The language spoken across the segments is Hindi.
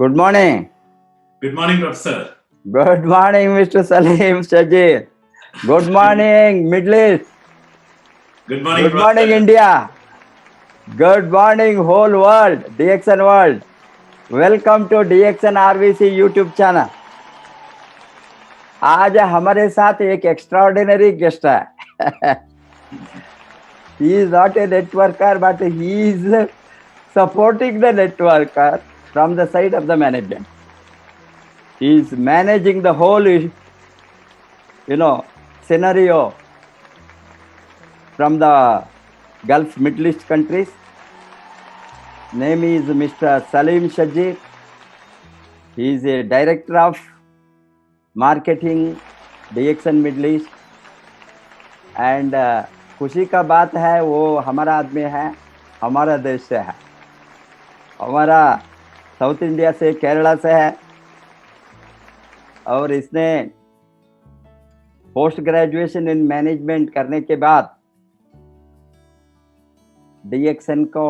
Good morning. Good morning, Professor. Good morning, Mr. Salim Shajir. Good morning, Middle East. Good morning, Good morning, Professor. India. Good morning, whole world, DXN world. Welcome to DXN RVC YouTube channel. आज हमारे साथ एक एक्स्ट्राऑर्डिनरी गेस्ट है. He is not a networker, but he is supporting the networker from the side of the management. He is managing the whole, scenario from the Gulf Middle East countries. Name is Mr. Salim Shajir. He is a director of marketing DXN Middle East. And खुशी का बात है वो हमारा आदमी है, हमारा देश से है, हमारा साउथ इंडिया से, केरला से है. और इसने पोस्ट ग्रेजुएशन इन मैनेजमेंट करने के बाद DXN को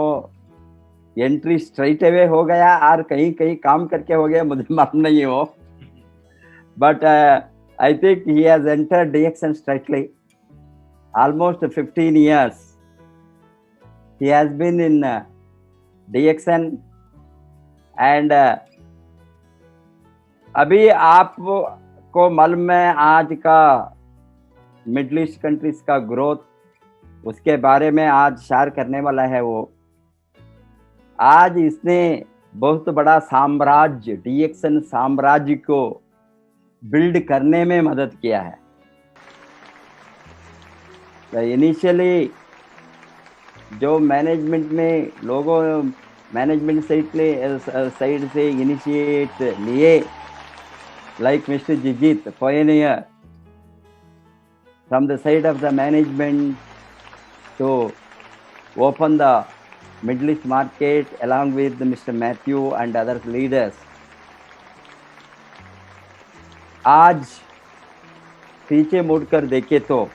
एंट्री स्ट्रेट अवे हो गया और कहीं कहीं काम करके हो गया, मुझे मालूम नहीं हो. But I think he has entered DXN straightly. Almost 15 years he has been in DXN. And अभी आपको मालूम है आज का मिडल ईस्ट कंट्रीज का ग्रोथ, उसके बारे में आज शेयर करने वाला है वो. आज इसने बहुत बड़ा साम्राज्य, DXN साम्राज्य को बिल्ड करने में मदद किया है. इनिशियली जो मैनेजमेंट में लोगों मैनेजमेंट साइड से इनिशिएट लिए, like mister Jijit pioneer from the side of the management to open the Middle East market along with Mr. Matthew and other leaders. आज पीछे मुड़कर देखे तो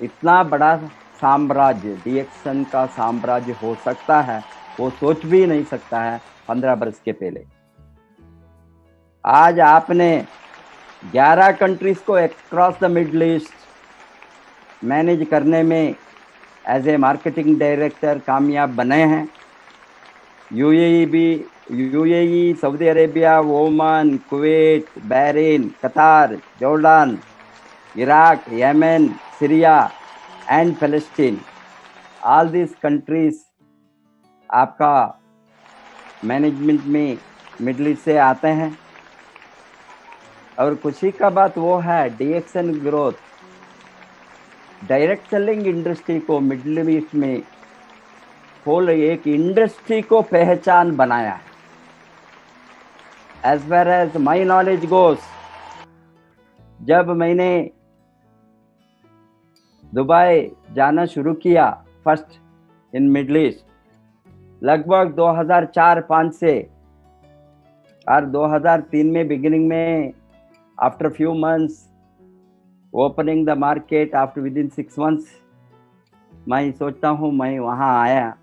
इतना बड़ा साम्राज्य, DXN का साम्राज्य हो सकता है वो सोच भी नहीं सकता है 15 वर्ष के पहले. आज आपने 11 कंट्रीज को across the middle east manage करने में एज ए मार्केटिंग डायरेक्टर कामयाब बने हैं. UAE, Saudi Arabia, Oman, Kuwait, Bahrain, Qatar, Jordan, Iraq, Yemen, Syria and Palestine. All these countries आपका मैनेजमेंट में मिडल ईस्ट से आते हैं. और खुशी का बात वो है DXN growth direct selling industry को मिडल ईस्ट में होल एक इंडस्ट्री को पहचान बनाया है. As far as my knowledge goes, जब मैंने दुबई जाना शुरू किया फर्स्ट इन मिडल ईस्ट लगभग 2004-05 से, और 2003 में बिगिनिंग में after few months opening the market, after with in 6 months मैं सोचता हूँ मैं वहाँ आया.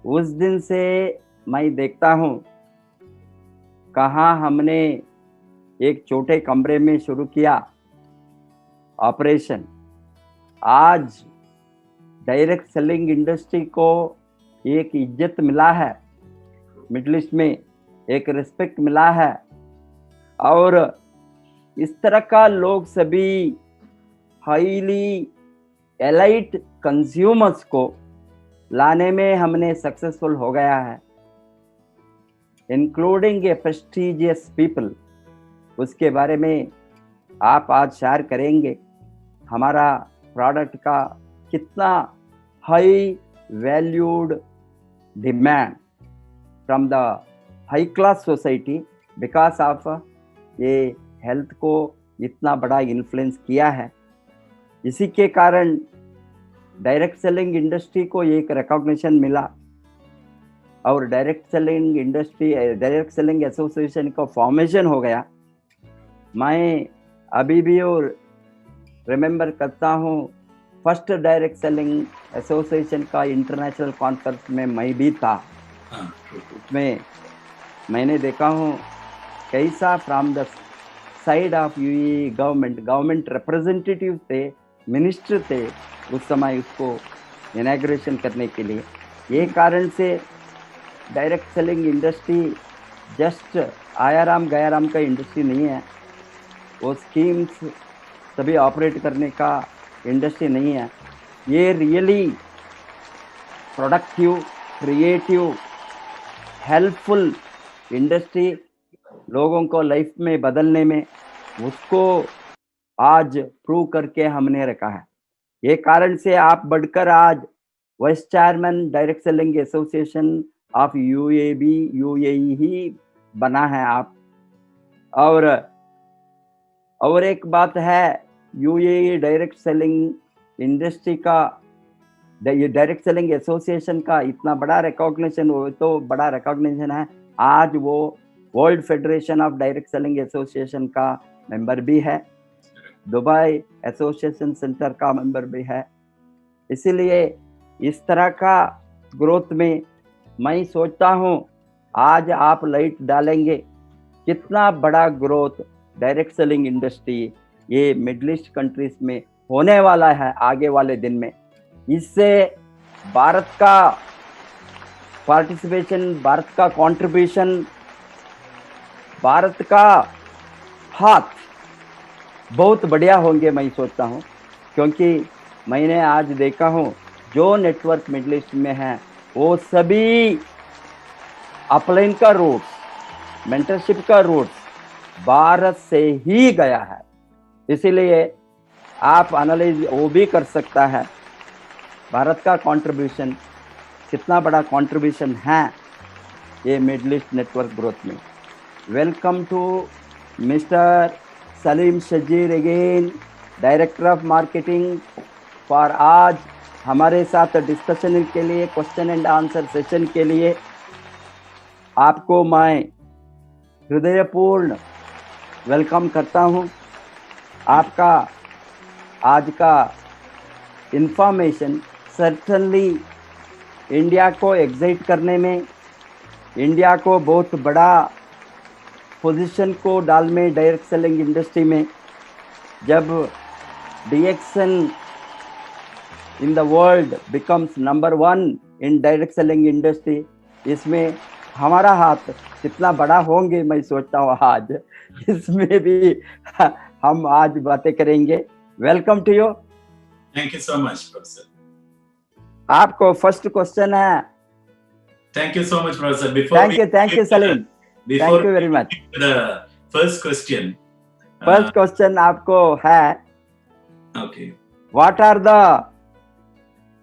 उस दिन से मैं देखता हूँ कहाँ हमने एक छोटे कमरे में शुरू किया ऑपरेशन. आज डायरेक्ट सेलिंग इंडस्ट्री को एक इज्जत मिला है, मिडल ईस्ट में एक रिस्पेक्ट मिला है. और इस तरह का लोग सभी हाईली एलाइट कंज्यूमर्स को लाने में हमने सक्सेसफुल हो गया है, इंक्लूडिंग ए प्रेस्टीजियस पीपल. उसके बारे में आप आज शेयर करेंगे. हमारा प्रोडक्ट का कितना high valued demand from the high class society because of ये हेल्थ को इतना बड़ा इन्फ्लुएंस किया है. इसी के कारण डायरेक्ट सेलिंग इंडस्ट्री को एक रिकॉग्निशन मिला और डायरेक्ट सेलिंग एसोसिएशन का फॉर्मेशन हो गया. मैं अभी भी और रिमेंबर करता हूँ फर्स्ट डायरेक्ट सेलिंग एसोसिएशन का इंटरनेशनल कॉन्फ्रेंस में मैं भी था. उसमें मैंने देखा हूँ कैसा from the side of UAE government representative थे, मिनिस्टर थे उस समय उसको इनॉग्रेशन करने के लिए। ये कारण से direct selling industry just Aaya Ram Gaya Ram का इंडस्ट्री नहीं है, वो स्कीम्स सभी ऑपरेट करने का इंडस्ट्री नहीं है। ये really productive, creative, helpful industry लोगों को लाइफ में बदलने में, उसको आज प्रूव करके हमने रखा है। ये कारण से आप बढ़कर आज vice chairman direct selling association of UAE ही बना है आप। और एक बात है, यूएई डायरेक्ट सेलिंग इंडस्ट्री का, डायरेक्ट सेलिंग एसोसिएशन का इतना बड़ा रिकॉग्निशन, वो तो बड़ा रिकॉग्निशन है, आज वो world federation of direct selling association का मेंबर भी है, दुबई एसोसिएशन सेंटर का मेंबर भी है। इसीलिए इस तरह का ग्रोथ में मैं सोचता हूँ आज आप लाइट डालेंगे कितना बड़ा ग्रोथ डायरेक्ट सेलिंग इंडस्ट्री ये मिडिल ईस्ट कंट्रीज में होने वाला है आगे वाले दिन में। इससे भारत का पार्टिसिपेशन, भारत का कंट्रीब्यूशन, भारत का हाथ बहुत बढ़िया होंगे मैं सोचता हूँ, क्योंकि मैंने आज देखा हूँ जो नेटवर्क मिडिल ईस्ट में है वो सभी अपलाइन का रूट्स, मेंटरशिप का रूट्स भारत से ही गया है। इसीलिए आप एनालाइज वो भी कर सकता है भारत का कंट्रीब्यूशन कितना बड़ा कंट्रीब्यूशन है ये मिडिल ईस्ट नेटवर्क ग्रोथ में। Welcome to mister Saleem Shajeer again, director of marketing, for आज हमारे साथ डिस्कशन के लिए, क्वेश्चन एंड आंसर सेशन के लिए आपको मैं हृदयपूर्ण वेलकम करता हूं। आपका आज का इंफॉर्मेशन सर्टनली इंडिया को एक्साइट करने में, इंडिया को बहुत बड़ा पोजीशन को डाल में डायरेक्ट सेलिंग इंडस्ट्री में, जब DXN in the world becomes number 1 in direct selling industry, इसमें हमारा हाथ कितना बड़ा होंगे मैं सोचता हूँ आज इसमें भी हम आज बातें करेंगे। Welcome to you. Thank you so much, Professor. आपको फर्स्ट क्वेश्चन है। Thank you so much, Professor. Thank you Salim. Thank you very much. The first question. First question आपको है, Okay. What are the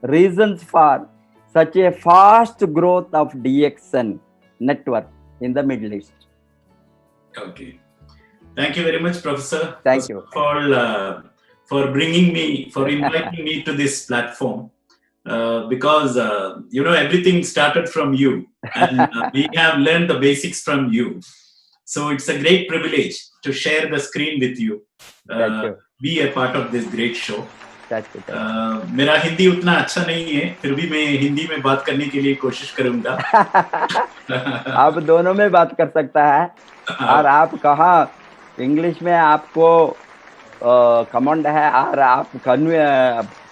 reasons for such a fast growth of DXN network in the Middle East? Okay. Thank you very much, Professor. Thank you. For bringing me, for inviting me to this platform. Because everything started from you, and we have learned the basics from you. So it's a great privilege to share the screen with you. Thank you. Be a part of this great show. Thank you. मेरा हिंदी उतना अच्छा नहीं है, फिर भी मैं हिंदी में बात करने के लिए कोशिश करूंगा। आप दोनों में बात कर सकता है, और आप कहाँ इंग्लिश में आपको कमांड है और आप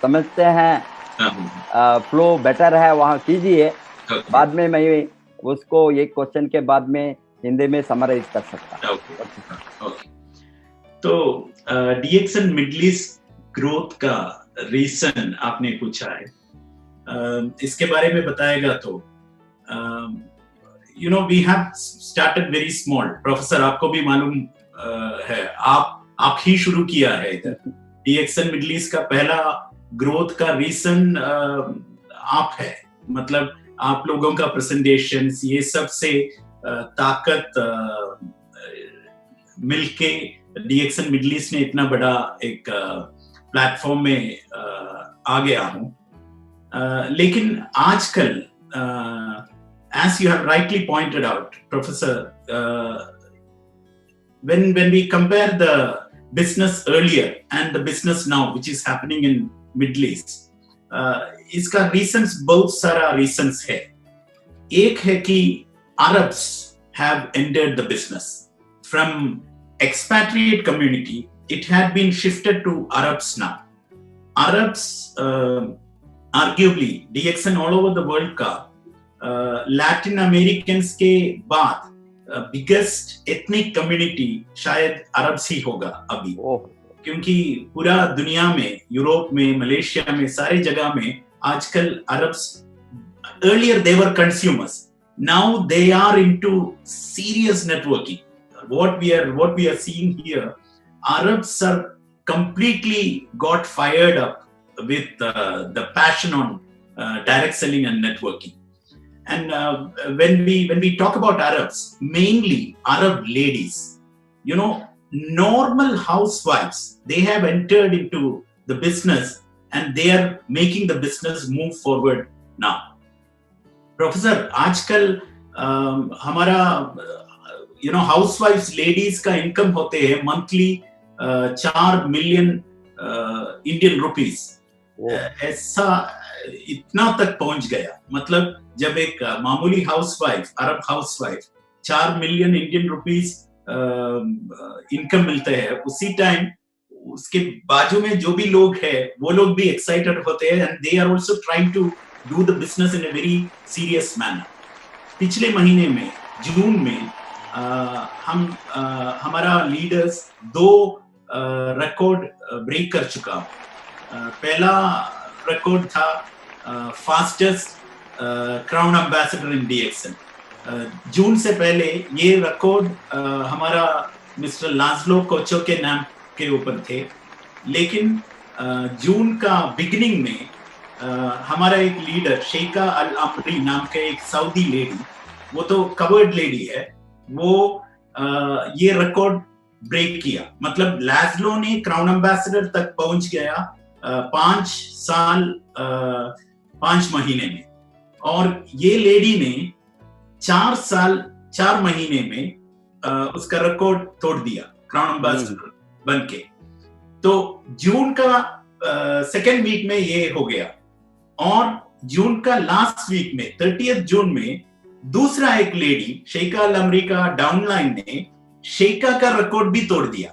समझते हैं, फ्लो बेटर है, वहाँ कीजिए। बाद में मैं उसको एक क्वेश्चन के बाद में हिंदी में समराइज कर सकता। तो DXN मिडिल ईस्ट ग्रोथ का रीजन आपने पूछा है, इसके बारे में बताएगा तो we have started very small. Professor आपको भी मालूम है, आप ही शुरू किया है इधर। DXN मिडिल ईस्ट का पहला ग्रोथ का रीजन आप है, मतलब आप लोगों का प्रेजेंटेशन, ये सब से ताकत मिलके DXN मिडिल ईस्ट ने इतना बड़ा एक प्लेटफॉर्म में आ गया हूं। लेकिन आजकल as you have rightly pointed out, Professor, when we compare the business earlier and the business now which is happening in Middle East, इसका रीजंस बहुत सारा रीजंस है। एक है कि Arabs have entered the business. From expatriate community, it had been shifted to Arabs now. Arabs, arguably, DXN all over the world का Latin Americans के बाद biggest ethnic community शायद Arabs ही होगा अभी, क्योंकि पूरा दुनिया में, यूरोप में, मलेशिया में, सारे जगह में आजकल Arabs, earlier they were consumers, now they are into serious networking. What we are seeing here, Arabs are completely got fired up with the passion on direct selling and networking. And when we talk about Arabs, mainly Arab ladies, you know, normal housewives, they have entered into the business and they are making the business move forward now. Professor, आजकल हमारा हाउसवाइफ्स लेडीज का इनकम होते हैं मंथली 4 मिलियन इंडियन रुपीस, ऐसा इतना तक पहुंच गया. मतलब जब एक मामूली हाउसवाइफ, अरब housewife 4 million Indian rupees income मिलते हैं, उसी टाइम उसके बाजू में जो भी लोग हैं वो लोग भी एक्साइटेड होते हैं and they are also trying to do the business in a very serious manner. पिछले महीने में जून में हमारा लीडर्स 2 रिकॉर्ड ब्रेक कर चुका. पहला रिकॉर्ड था फास्टेस्ट क्राउन एम्बेसडर इन DXN. जून से पहले ये रिकॉर्ड हमारा मिस्टर लांसलो कोचो के नाम के ऊपर थे, लेकिन जून का बिगिनिंग में हमारा एक लीडर शेखा अल अमरी नाम के एक सऊदी लेडी, वो तो कवर्ड लेडी है, वो ये रिकॉर्ड ब्रेक किया. मतलब लाज़लो ने क्राउन एम्बेसडर तक पहुंच गया 5 साल 5 महीने में, और ये लेडी ने 4 साल 4 महीने में उसका रिकॉर्ड तोड़ दिया क्राउन एम्बेसडर बनके. तो जून का सेकेंड वीक में ये हो गया, और जून का लास्ट वीक में 30 जून में दूसरा एक लेडी शेखा अल अमरी का डाउनलाइन ने शेखा का रिकॉर्ड भी तोड़ दिया.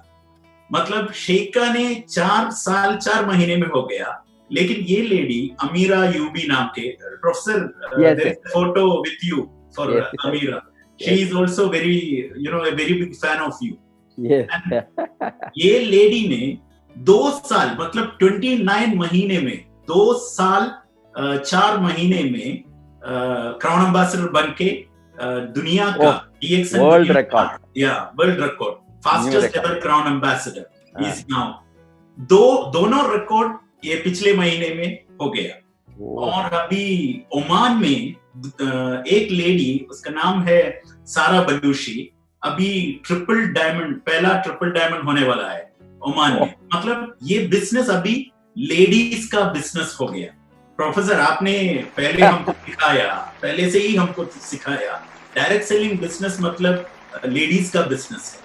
मतलब शेखा ने 4 साल 4 महीने में हो गया, लेकिन ये लेडी अमीरा यूबी नाम के, professor photo with you for Amira, she is also very a very big fan of you. ये लेडी ने 2 साल मतलब 29 महीने में 2 साल 4 महीने में क्राउन एम्बेसडर बनके दुनिया का DXN world record fastest ever crown ambassador is now. दोनों रिकॉर्ड ये पिछले महीने में हो गया. और अभी ओमान में एक लेडी, उसका नाम है सारा बलूशी, अभी पहला ट्रिपल डायमंड होने वाला है ओमान में. मतलब ये बिजनेस अभी लेडीज का बिजनेस हो गया. प्रोफेसर, आपने पहले से ही हमको सिखाया डायरेक्ट सेलिंग बिजनेस मतलब लेडीज का बिजनेस है.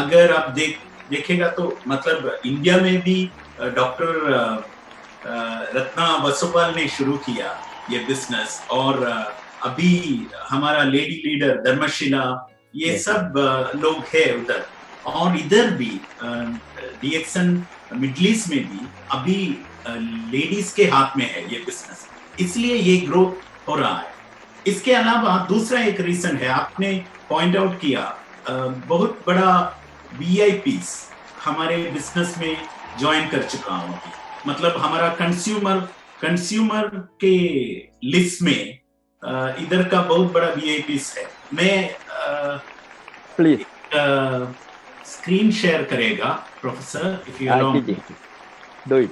अगर आप देखेगा तो मतलब इंडिया में भी डॉक्टर रत्ना वसुपाल ने शुरू किया ये बिजनेस, और अभी हमारा लेडी लीडर धर्मशिला, ये सब लोग हैं उधर. और इधर भी DXN मिडिल ईस्ट में भी अभी लेडीज के हाथ में है ये बिजनेस, इसलिए ये ग्रोथ हो रहा है. इसके अलावा दूसरा एक रीजन है, आपने पॉइंट आउट किया, बहुत बड़ा VIPs हमारे बिजनेस में ज्वाइन कर चुका हूँ. मतलब हमारा कंज्यूमर के लिस्ट में इधर का बहुत बड़ा VIPs है. मैं प्लीज स्क्रीन शेयर करेगा professor, if you allow. Do it.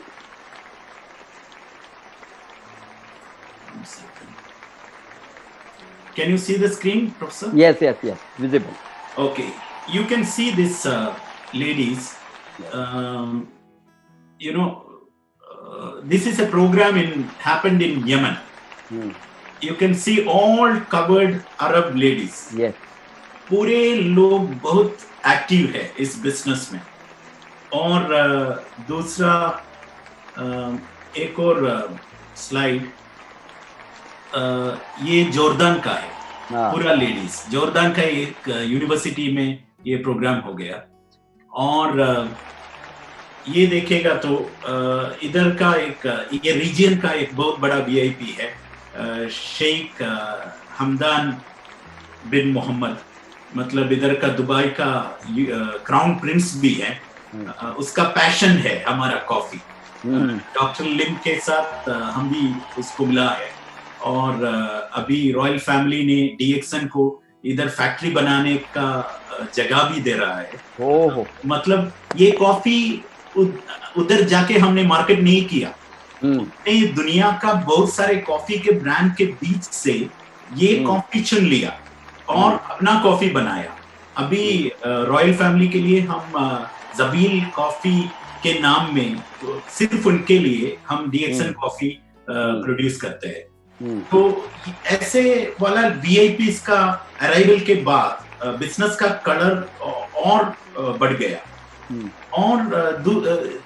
Can you see the screen, Professor? Yes, visible. Okay, you can see this ladies. This is a program happened in Yemen. You can see all covered Arab ladies. Yes. पूरे लोग बहुत एक्टिव है इस बिजनेस में. और दूसरा एक और स्लाइड, ये जॉर्डन का है. हाँ, पूरा लेडीज जोरदान का एक यूनिवर्सिटी में ये प्रोग्राम हो गया। और ये देखेगा तो इधर का एक ये रीजन का एक बहुत बड़ा वीआईपी है, शेख हमदान बिन मोहम्मद, मतलब इधर का दुबई का क्राउन प्रिंस भी है। उसका पैशन है हमारा कॉफी। डॉक्टर लिम के साथ हम भी उसको मिला है। और अभी रॉयल फैमिली ने डीएक्सन को इधर फैक्ट्री बनाने का जगह भी दे रहा है। ओहो, मतलब ये कॉफी उधर जाके हमने मार्केट नहीं किया, हमने दुनिया का बहुत सारे कॉफी के ब्रांड के बीच से ये कॉफी चुन लिया और अपना कॉफी बनाया। अभी रॉयल फैमिली के लिए हम जबील कॉफी के नाम में सिर्फ उनके लिए हम डीएक्सन कॉफी प्रोड्यूस करते हैं। तो ऐसे वाला वीआईपीज का अराइवल के बाद बिजनेस का कलर और बढ़ गया। और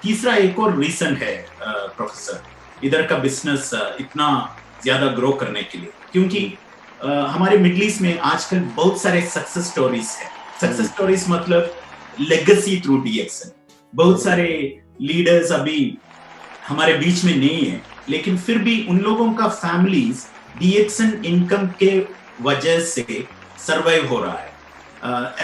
तीसरा एक और रीजन है प्रोफेसर इधर का बिजनेस इतना ज्यादा ग्रो करने के लिए, क्योंकि हमारे मिडिल ईस्ट में आजकल बहुत सारे सक्सेस स्टोरीज है। सक्सेस स्टोरीज मतलब लेगेसी थ्रू डीएक्सन। बहुत सारे लीडर्स अभी हमारे बीच में नहीं है, लेकिन फिर भी उन लोगों का फैमिलीज डीएक्सन इनकम के वजह से सरवाइव हो रहा है।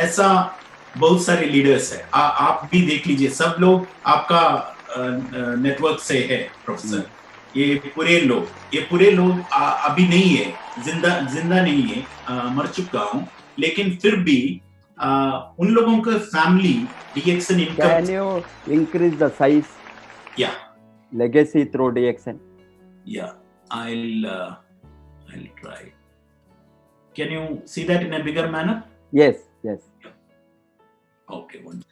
ऐसा बहुत सारे लीडर्स है। आप भी देख लीजिए, सब लोग आपका नेटवर्क से है प्रोफेसर। ये पूरे लोग अभी नहीं है, जिंदा नहीं है, मर चुका हूँ, लेकिन फिर भी उन लोगों का family DXN income. Can you increase the size? या legacy through DXN. Yeah, I'll try. Can you see that in a bigger manner? Yes. Okay, one.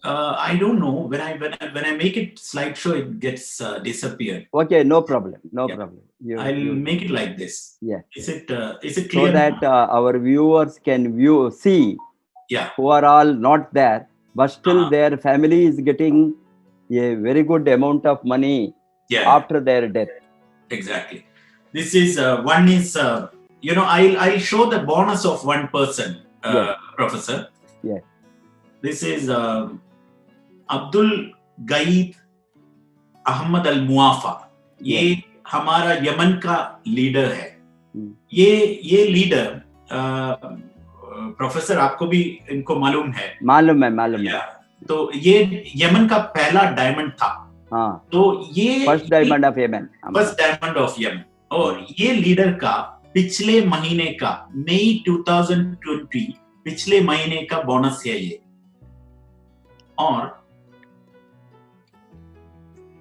I don't know, when I make it slideshow, it gets disappeared. Okay, no problem. Problem. I'll make it like this. Yeah. Is it clear? So that our viewers can see. Yeah. Who are all not there, but still their family is getting a very good amount of money after their death. Exactly. This is one is I'll show the bonus of one person, Professor. Yeah. This is Abdul Gaid Ahmad Al Muafa. ये हमारा यमन का लीडर है। ये लीडर प्रोफेसर आपको भी इनको मालूम है? मालूम है। तो ये यमन का पहला डायमंड था। तो ये फर्स्ट डायमंड ऑफ यमन। और ये लीडर का पिछले महीने का मई 2020 पिछले महीने का बोनस है ये। और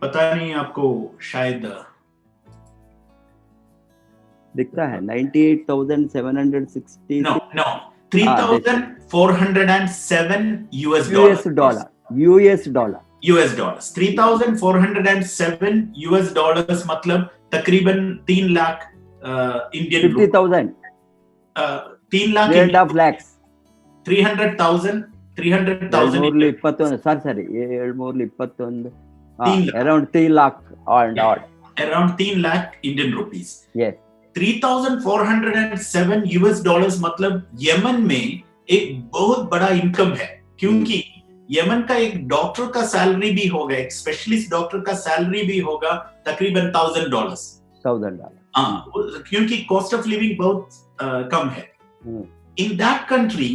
पता नहीं आपको शायद दिखता है 98,760। No, 3,407 US dollars. 3,407 US dollars मतलब तकरीबन 3 लाख इंडियन 50,000 3 लाख 3.5 lakhs 300,000 ಸರಿ 721 around 3 lakh and odd. Around 3 lakh Indian rupees. Yes. 3,407 US dollars मतलब यमन में एक बहुत बड़ा इनकम है, क्योंकि यमन का एक डॉक्टर का सैलरी भी होगा, एक स्पेशलिस्ट डॉक्टर का सैलरी भी होगा तकरीबन $1,000। क्योंकि कॉस्ट ऑफ लिविंग बहुत कम है। In that country,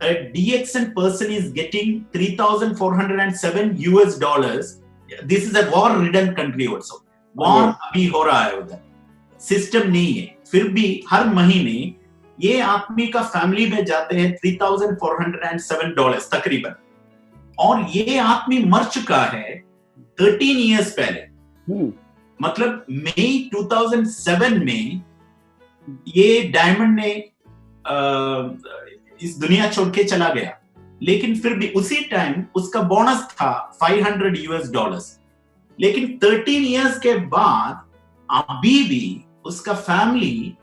a DXN person is getting 3,407 US dollars. This is a war-ridden country also. War अभी हो रहा है उधर, सिस्टम नहीं है, फिर भी हर महीने ये आदमी का फैमिली में जाते हैं $3,407 तकरीबन। और ये आदमी मर चुका है 13 इयर्स पहले। मतलब मई 2007 में ये डायमंड ने इस दुनिया छोड़ के चला गया, लेकिन फिर भी उसी टाइम उसका बोनस था $500 US। लेकिन 13 इयर्स के बाद अभी भी उसका फैमिली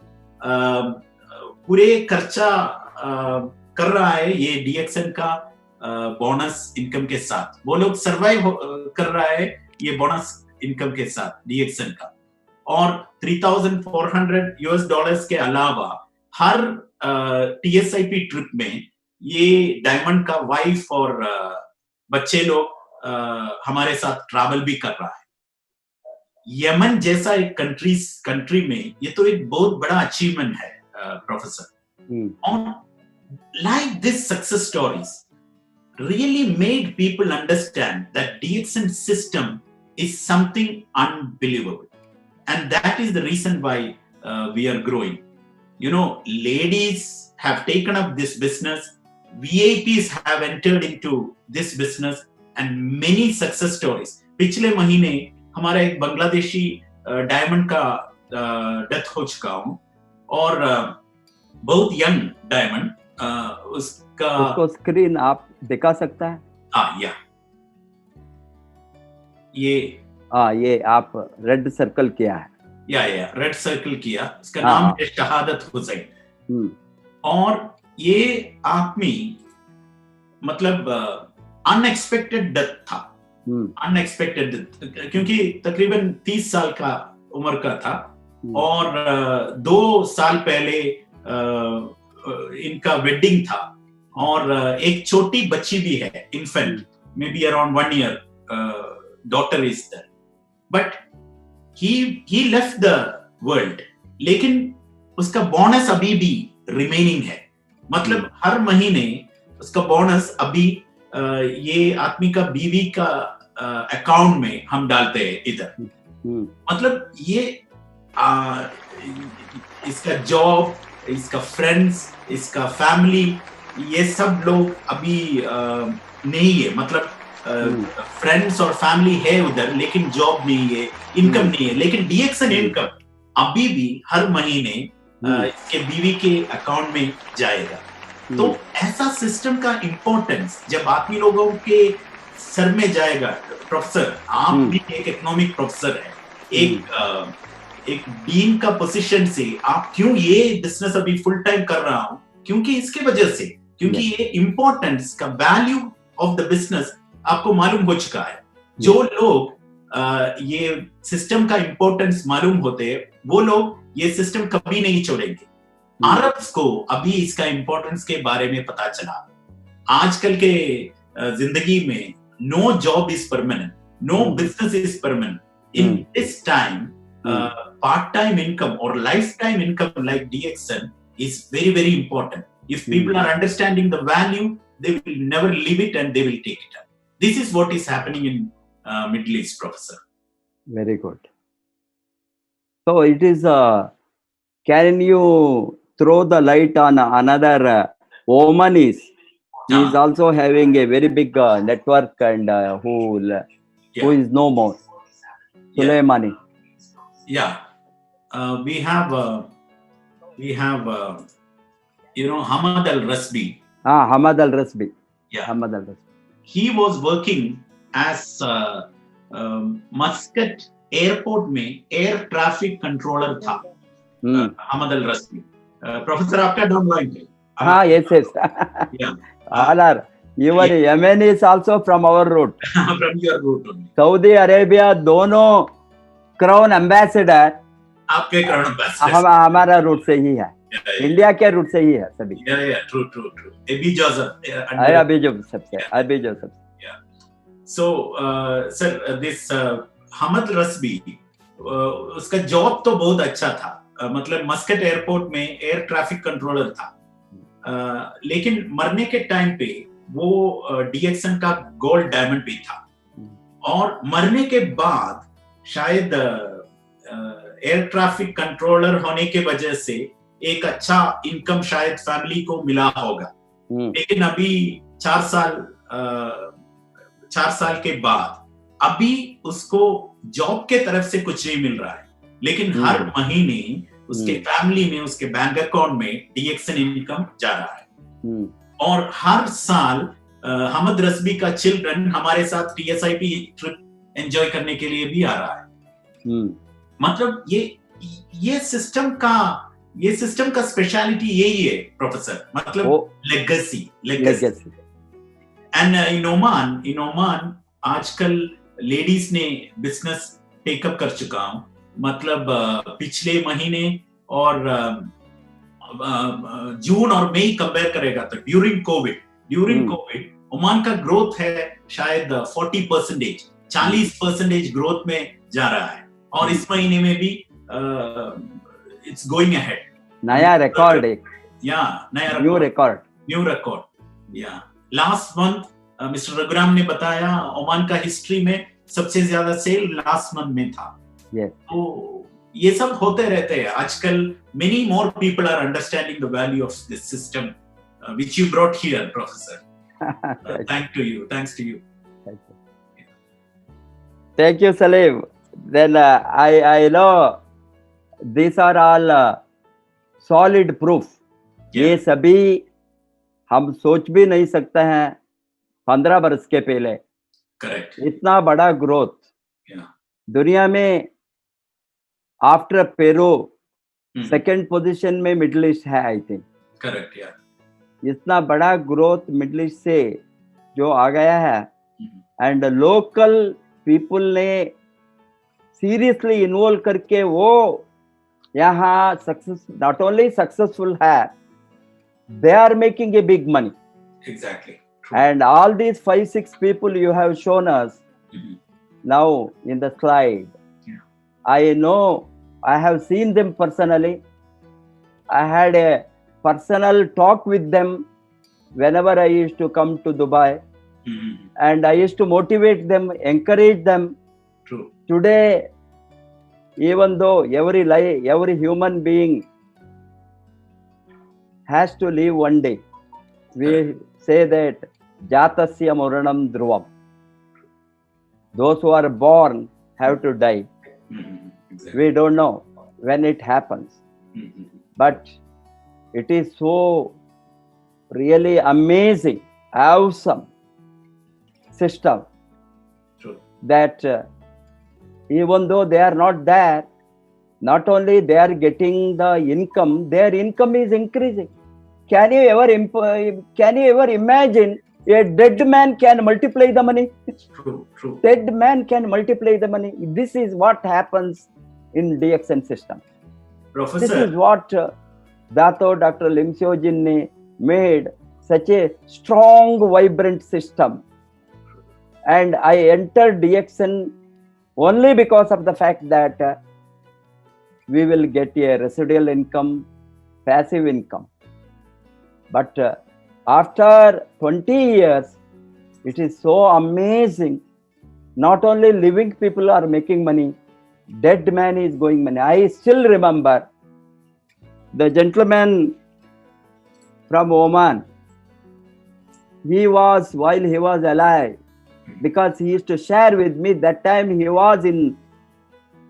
पूरे खर्चा कर रहा है ये डीएक्सन का बोनस इनकम के साथ। वो लोग सरवाइव कर रहा है ये बोनस इनकम के साथ डीएक्सन का। और $3,400 के अलावा हर TSIP ट्रिप में ये डायमंड का वाइफ और बच्चे लोग हमारे साथ ट्रैवल भी कर रहा है। यमन जैसा एक कंट्री में ये तो एक बहुत बड़ा अचीवमेंट है प्रोफेसर। और like this success stories really made people understand that DXN system is something unbelievable, and that is the reason why we are growing. You know, ladies have taken up this business, VIPs have entered into this business, and many success stories. पिछले महीने हमारा एक बांग्लादेशी डायमंड का डेथ हो चुका हूं, और बहुत यंग डायमंड, उसको स्क्रीन आप दिखा सकता है? या ये आप रेड सर्कल किया है। या रेड सर्कल किया, इसका नाम है शहादत हुसैन। और ये आदमी मतलब अनएक्सपेक्टेड डेथ था, अनएक्सपेक्टेड डेथ, क्योंकि तकरीबन 30 साल का उम्र का था, और 2 साल पहले इनका वेडिंग था, और एक छोटी बच्ची भी है, infant, may be around 1 year daughter is there, but he left the world, लेकिन उसका बोनस अभी भी रिमेनिंग है। मतलब हर महीने उसका बोनस अभी ये आदमी का बीवी का अकाउंट में हम डालते हैं इधर। मतलब ये इसका जॉब, इसका फ्रेंड्स, इसका फैमिली, ये सब लोग अभी नहीं है। मतलब फ्रेंड्स और फैमिली है उधर, लेकिन जॉब नहीं है, इनकम नहीं है। लेकिन DXN इनकम अभी भी हर महीने इसके बीवी के अकाउंट में जाएगा। तो ऐसा सिस्टम का इंपॉर्टेंस जब आदमी लोगों के सर में जाएगा, प्रोफेसर आप भी एक इकोनॉमिक प्रोफेसर है, एक डीन का पोजीशन से आप क्यों ये बिजनेस अभी फुल टाइम कर रहा हूं, क्योंकि इसके वजह से, क्योंकि ये इंपॉर्टेंस का वैल्यू ऑफ द बिजनेस आपको मालूम हो चुका है। जो लोग ये सिस्टम का इंपॉर्टेंस मालूम होते हैं, वो लोग ये सिस्टम कभी नहीं छोड़ेंगे। अरब्स को अभी इसका इंपॉर्टेंस के बारे में पता चला। आजकल के जिंदगी में no job is permanent, no business is permanent. In this time part time income or lifetime income like DXN is very very important. If people are understanding the value, they will never leave it and they will take it up. This is what is happening in Middle East, Professor. Very good. So it is can you throw the light on another woman he is also having a very big network, and who is no more, Sulaimani. We have you know, Hamad Al-Rasbi. Hamad Al-Rasbi. Hamad Al-Rasbi. He was working as Muscat airport में air traffic controller था। Hamad Al-Rasbi. Professor आपका डाउनलाइन है? Yes. Alar, your Yemen is also from our route. From your route only. Saudi Arabia दोनों क्राउन एम्बेसडर आपके क्राउन एम्बेसडर हमारा रूट से ही है। इंडिया के रूट से ही है सभी। ट्रू अभी जोसेफ सो सर दिस हमद रस्बी, उसका जॉब तो बहुत अच्छा था। मतलब मस्कट एयरपोर्ट में एयर ट्रैफिक कंट्रोलर था, लेकिन मरने के टाइम पे वो DXN का गोल्ड डायमंड भी था, और मरने के बाद शायद एयर ट्रैफिक कंट्रोलर होने के वजह से एक अच्छा इनकम शायद फैमिली को मिला होगा। लेकिन अभी 4 साल के बाद अभी उसको जॉब के तरफ से कुछ नहीं मिल रहा है, लेकिन हर महीने उसके फैमिली में, उसके बैंक अकाउंट में DXN इनकम जा रहा है। और हर साल हमद रस्बी का चिल्ड्रन हमारे साथ TSIP ट्रिप एंजॉय करने के लिए भी आ रहा है। मतलब ये सिस्टम का स्पेशलिटी यही है प्रोफेसर, मतलब लेगेसी। एंड इन ओमान आजकल लेडीज ने बिजनेस टेकअप कर चुका हूं। मतलब पिछले महीने और जून और मई कंपेयर करेगा तो ड्यूरिंग कोविड ओमान का ग्रोथ है शायद 40% ग्रोथ में जा रहा है, और इस महीने में भी इट्स गोइंग अहेड। नया रिकॉर्ड एक न्यू रिकॉर्ड या लास्ट मंथ मिस्टर रघुराम ने बताया ओमान का हिस्ट्री में सबसे ज्यादा सेल लास्ट मंथ में था। तो ये सब होते रहते हैं आजकल। Many more people are understanding the value of this system which you brought here professor. Thanks to you. Thank you, Salim. Then I know these are all solid proof. ये सभी हम सोच भी नहीं सकते हैं 15 वर्ष के पहले। Correct. इतना बड़ा ग्रोथ दुनिया में आफ्टर पेरू सेकंड पोजीशन में मिडिल ईस्ट है, आई थिंक। करेक्ट यार। इतना बड़ा ग्रोथ मिडिल ईस्ट से जो आ गया है, एंड लोकल पीपल ने सीरियसली इन्वॉल्व करके वो यहाँ सक्सेस नॉट ओनली सक्सेसफुल है, they are making a big money. Exactly. And all these 5-6 people you have shown us now in the slide, I know, I have seen them personally. I had a personal talk with them whenever I used to come to Dubai, and I used to motivate them, encourage them. True. Today, even though every human being has to live one day, we say that Jatasya Muranam Dhruvam. Those who are born have to die. Exactly. We don't know when it happens, but it is so really amazing, awesome system. True. That even though they are not there, not only they are getting the income, their income is increasing. Can you ever imagine a dead man can multiply the money? True. Dead man can multiply the money. This is what happens in DXN system. Professor. This is what Dr. Lim Seo Jin ne made such a strong, vibrant system. And I entered DXN only because of the fact that we will get a residual income, passive income. But after 20 years, it is so amazing. Not only living people are making money, dead man is going money. I still remember the gentleman from Oman. While he was alive, because he used to share with me, that time he was in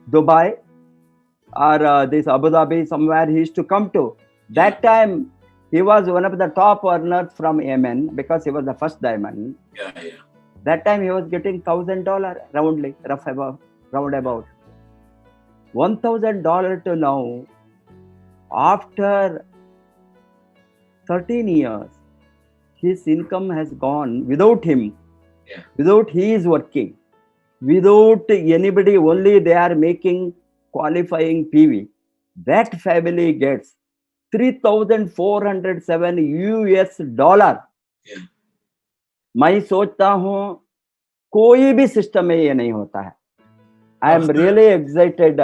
Dubai or this Abu Dhabi, somewhere he used to come to. That time he was one of the top earners from Yemen because he was the first diamond. Yeah. That time he was getting $1,000 roundly, round about. $1,000 to now, after 13 years, his income has gone without him. Yeah. Without he is working, without anybody, only they are making qualifying PV. That family gets $3,407 US. Yeah. मैं सोचता हूँ कोई भी सिस्टम में ये नहीं होता है. I am really excited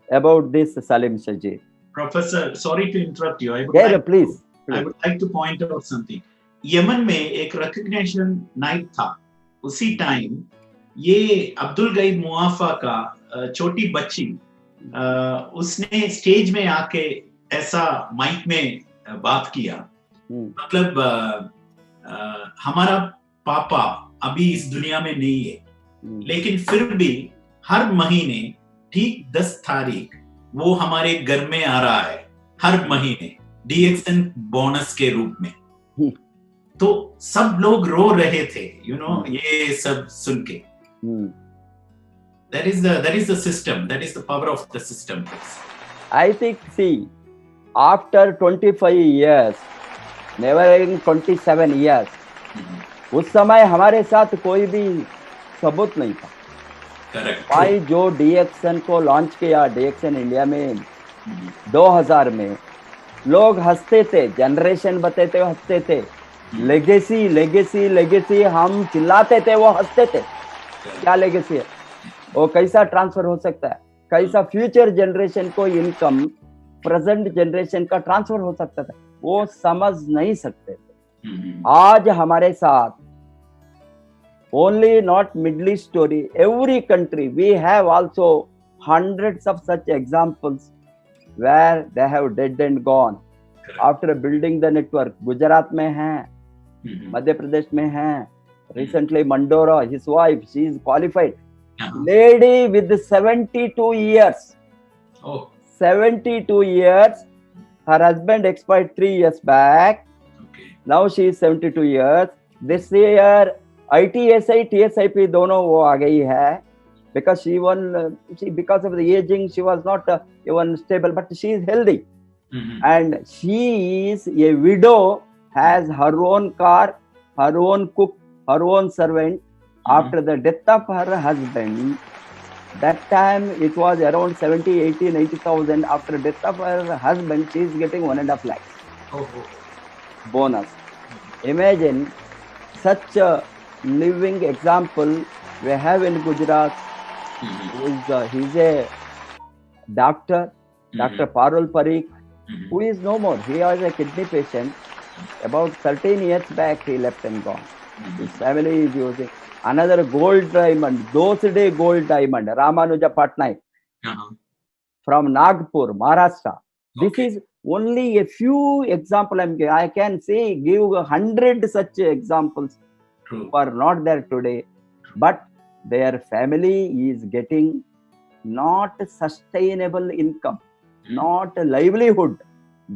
about this, Salim Sajid. Professor, sorry to interrupt you. I would like to point out something. Yemen में एक रिकग्निशन नाइट था. उसी टाइम ये अब्दुल गईद मुआफा का छोटी बच्ची उसने स्टेज में आके ऐसा माइक में बात किया. मतलब हमारा पापा अभी इस दुनिया में नहीं है, लेकिन फिर भी हर महीने ठीक 10 तारीख वो हमारे घर में आ रहा है, हर महीने DXN बोनस के रूप में. तो सब लोग रो रहे थे, ये सब सुन के. That is the system. That is the power of the system. I think, see, after 25 years, never in 27 years, उस समय हमारे साथ कोई भी सबूत नहीं था. करेक्ट। भाई जो डीएक्सन को लॉन्च किया, डीएक्सन इंडिया में 2000 में, लोग हंसते थे, जनरेशन बताते हुए हंसते थे, लेगेसी लेगेसी लेगेसी हम चिल्लाते थे, वो हंसते थे, क्या लेगेसी है, वो कैसा ट्रांसफर हो सकता है, कैसा फ्यूचर जनरेशन को इनकम प्रेजेंट जनरेशन का ट्रांसफर हो सकता था, वो समझ नहीं सकते थे। आज हमारे साथ only not Middle East story, every country we have also hundreds of such examples where they have dead and gone after building the network. Gujarat में हैं, मध्य प्रदेश में हैं, recently Mandora, his wife, she is qualified, lady with 72 years. Oh. 72 years, her husband expired 3 years back. Okay. Now she is 72 years. This year ITSI, TSIP दोनों वो आ गई है, because she because of the aging she was not even stable, but she is healthy. And she is a widow, has her own car, her own cook, her own servant. After the death of her husband, that time it was around 70, 80, 90,000. After death of her husband, she is getting 1.5 lakhs bonus. Imagine such a living example we have in Gujarat. He's a doctor, Dr. Parul Parikh, who is no more. He was a kidney patient. About 13 years back, he left and gone. His family is using another gold diamond, those day gold diamond, Ramanuja Patnaik, from Nagpur, Maharashtra. This is only a few examples. I can say, give 100 such examples who are not there today, but their family is getting not sustainable income, not a livelihood.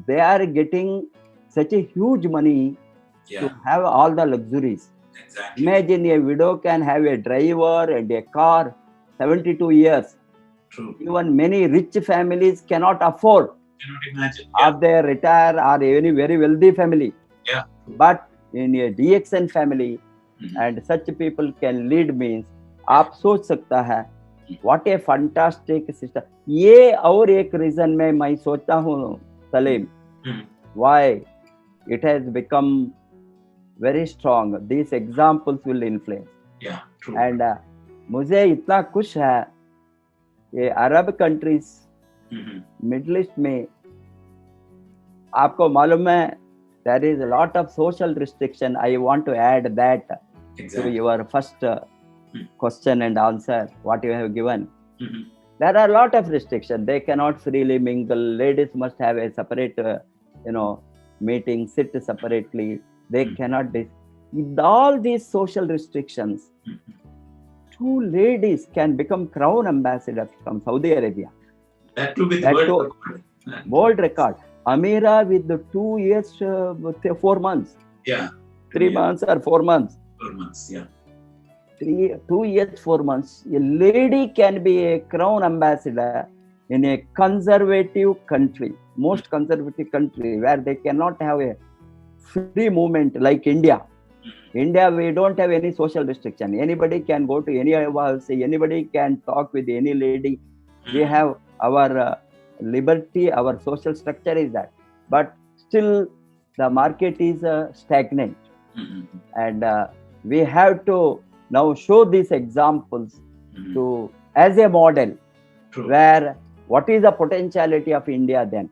They are getting such a huge money to have all the luxuries. Exactly. Imagine a widow can have a driver and a car, 72 years. True. Even many rich families cannot afford. Cannot imagine. Or they retire, or any very wealthy family. Yeah. But in a DXN family, and such people can lead means, आप सोच सकता है what a fantastic system. ये और एक reason में मैं सोचता हूँ Salim, why it has become very strong. These examples will influence. Yeah, true. And मुझे इतना खुश है कि अरब कंट्रीज, मिडल ईस्ट में, आपको मालूम है, there is a lot of social restriction. I want to add that to your first question and answer, what you have given. There are a lot of restrictions. They cannot freely mingle. Ladies must have a separate, meeting, sit separately. They cannot. With all these social restrictions, 2 ladies can become crown ambassadors from Saudi Arabia. That too with world record. Amira with the 2 years, 4 months. Yeah. 3 months or 4 months. 4 months, yeah. 2 years, 4 months. A lady can be a crown ambassador in a conservative country, most conservative country, where they cannot have a free movement like India. India, we don't have any social restriction. Anybody can go to any house, anybody can talk with any lady. We have our liberty, our social structure is that. But still, the market is stagnant. And we have to now show these examples to as a model. True. Where what is the potentiality of India then.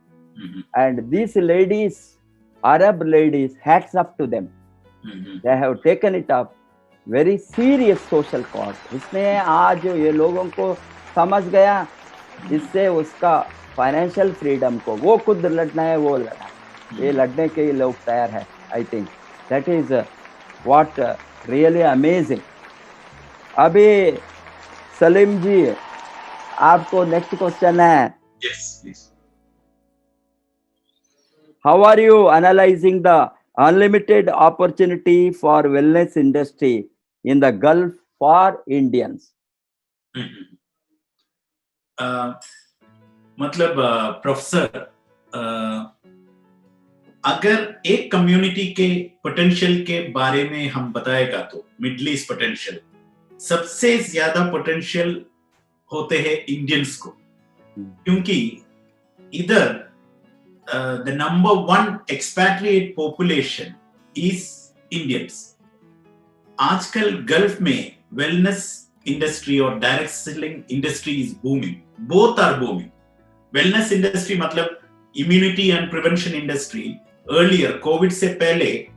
And these ladies, Arab ladies, hats off to them. They have taken it up very serious social cause. इसने आज ये लोगों को समझ गया, इससे उसका फाइनेंशियल फ्रीडम को वो खुद लड़ना है, वो लड़ा, ये लड़ने के लोग तैयार है. I think that is what really amazing. अभी सलीम जी, आपको नेक्स्ट क्वेश्चन है. Yes, please. How are you analyzing the unlimited opportunity for wellness industry in the Gulf for Indians? मतलब प्रोफेसर, अगर एक कम्युनिटी के पोटेंशियल के बारे में हम बताएगा तो मिडल ईस्ट पोटेंशियल, सबसे ज्यादा पोटेंशियल होते हैं इंडियंस को, क्योंकि इधर the number 1 expatriate population is Indians. आजकल गल्फ में वेलनेस इंडस्ट्री और direct selling industry is booming, both are booming. Wellness industry मतलब immunity and prevention industry earlier COVID से पहले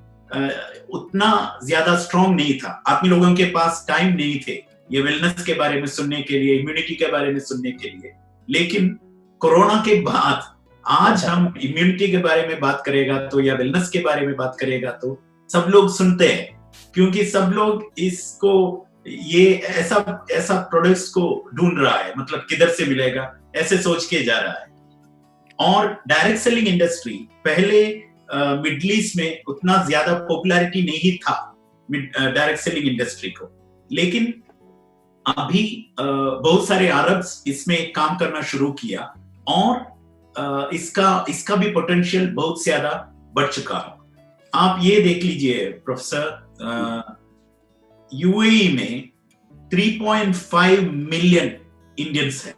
उतना ज्यादा स्ट्रॉन्ग नहीं था, आदमी लोगों के पास टाइम नहीं थे ये वेलनेस के बारे में सुनने के लिए, इम्यूनिटी के बारे में सुनने के लिए। लेकिन कोरोना के बाद आज हम इम्यूनिटी के बारे में बात करेगा तो या वेलनेस के बारे में बात करेगा तो सब लोग सुनते हैं, क्योंकि सब लोग इसको ये ऐसा प्रोडक्ट्स को ढूंढ रहा है, मतलब किधर से मिलेगा ऐसे सोच के जा रहा है। और डायरेक्ट सेलिंग इंडस्ट्री पहले मिडिल ईस्ट में उतना ज्यादा पॉपुलैरिटी नहीं था डायरेक्ट सेलिंग इंडस्ट्री को, लेकिन अभी बहुत सारे अरब्स इसमें काम करना शुरू किया और इसका भी पोटेंशियल बहुत ज्यादा बढ़ चुका है। आप ये देख लीजिए प्रोफेसर, यूएई में 3.5 मिलियन इंडियंस है,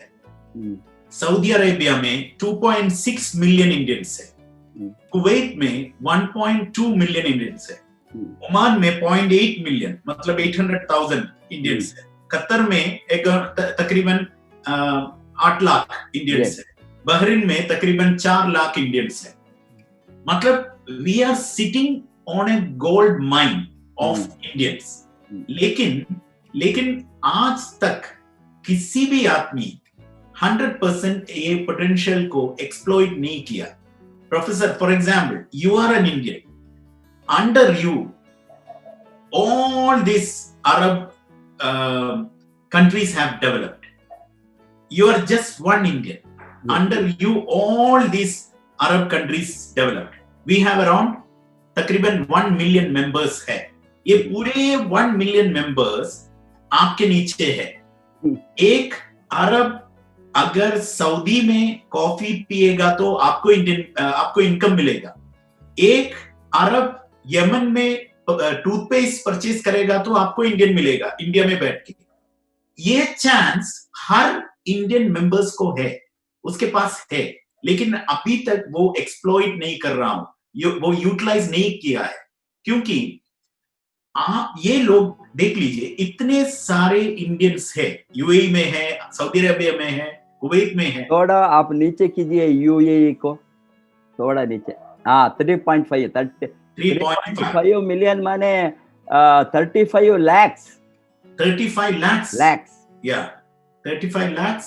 सऊदी अरेबिया में 2.6 मिलियन इंडियंस है, कुवैत में 1.2 मिलियन इंडियंस है, ओमान में 0.8 मिलियन मतलब 800,000 इंडियंस है, कतर में एक तकरीबन 8 लाख इंडियंस है, बहरीन में तकरीबन 4 लाख इंडियंस है। मतलब we are sitting on a gold mine of Indians. लेकिन आज तक किसी भी आदमी 100% ये पोटेंशियल को एक्सप्लॉइट नहीं किया। Professor, for example, you are an Indian, under you all these Arab countries have developed. You are just one Indian. Under you, all these Arab countries developed. We have around तकरीबन 1 मिलियन मेंबर्स है। ये पूरे 1 मिलियन मेंबर्स आपके नीचे है। एक अरब अगर सऊदी में कॉफी पिएगा तो आपको इनकम मिलेगा। एक अरब यमन में टूथपेस्ट परचेज करेगा तो आपको इंडियन मिलेगा इंडिया में बैठ के। ये चांस हर इंडियन मेंबर्स को है, उसके पास है, लेकिन अभी तक वो एक्सप्लॉइट नहीं कर रहा हूं, वो यूटिलाइज नहीं किया है। क्योंकि आप ये लोग देख लीजिए, इतने सारे इंडियंस है, यूएई में है, सऊदी अरेबिया में है, कुवैत में है। थोड़ा आप नीचे कीजिए यूएई को, थोड़ा नीचे। हाँ, 3.5 मिलियन माने 35 lakhs 35 lakhs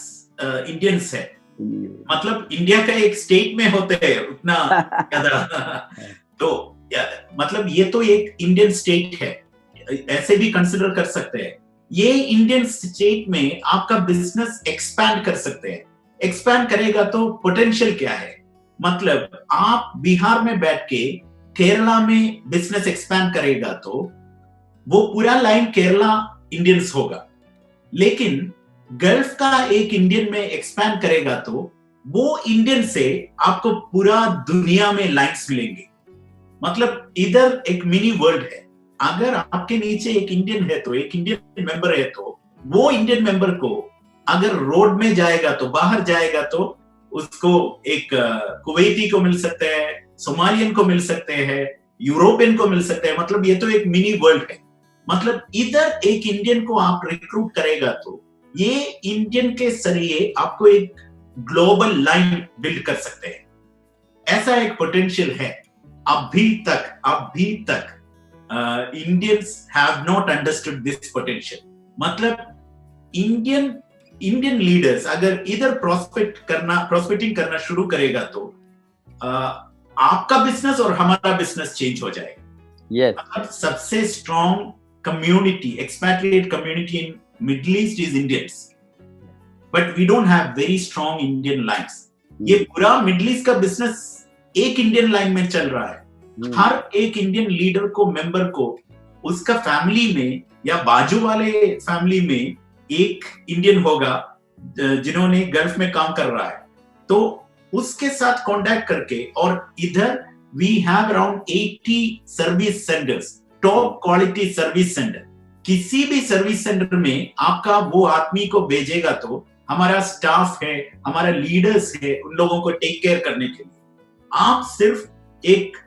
इंडियंस है। मतलब इंडिया का एक स्टेट में होते हैं उतना ज्यादा। तो मतलब ये तो एक इंडियन स्टेट है, ऐसे भी कंसिडर कर सकते हैं। ये इंडियन स्टेट में आपका बिजनेस एक्सपैंड कर सकते हैं। एक्सपैंड करेगा तो पोटेंशियल क्या है? मतलब आप बिहार में बैठ के केरला में बिजनेस एक्सपैंड करेगा तो वो पूरा लाइन केरला इंडियंस होगा, लेकिन गल्फ का एक इंडियन में एक्सपैंड करेगा तो वो इंडियन से आपको पूरा दुनिया में लाइन्स मिलेंगे। मतलब इधर एक मिनी वर्ल्ड है। अगर आपके नीचे एक इंडियन है तो, एक इंडियन मेंबर है तो, वो इंडियन मेंबर को अगर रोड में जाएगा तो, बाहर जाएगा तो उसको एक कुवैती को मिल सकते हैं, सोमालियन को मिल सकते हैं, यूरोपियन को मिल सकते हैं। मतलब ये तो एक मिनी वर्ल्ड है। मतलब इधर एक इंडियन को आप रिक्रूट करेगा तो ये इंडियन के जरिए आपको एक ग्लोबल लाइन बिल्ड कर सकते हैं। ऐसा एक पोटेंशियल है। अभी तक Indians have not understood this potential. मतलब इंडियन लीडर्स अगर इधर प्रोस्पेक्टिंग करना शुरू करेगा तो आपका बिजनेस और हमारा बिजनेस चेंज हो जाएगा। yes. सबसे strong community, expatriate community in middle east is Indians, but we don't have very strong Indian lines. ये पूरा मिडिल ईस्ट का बिजनेस एक इंडियन लाइन में चल रहा है। हर एक इंडियन लीडर को, मेंबर को, उसका फैमिली में या बाजू वाले फैमिली में एक इंडियन होगा जिन्होंने गल्फ में काम कर रहा है, तो उसके साथ कांटेक्ट करके। और इधर we have around 80 service centres, top quality service centre. किसी भी सर्विस सेंटर में आपका वो आदमी को भेजेगा तो हमारा स्टाफ है, हमारा लीडर्स है, उन लोगों को टेक केयर करने के लिए। आप सिर्फ एक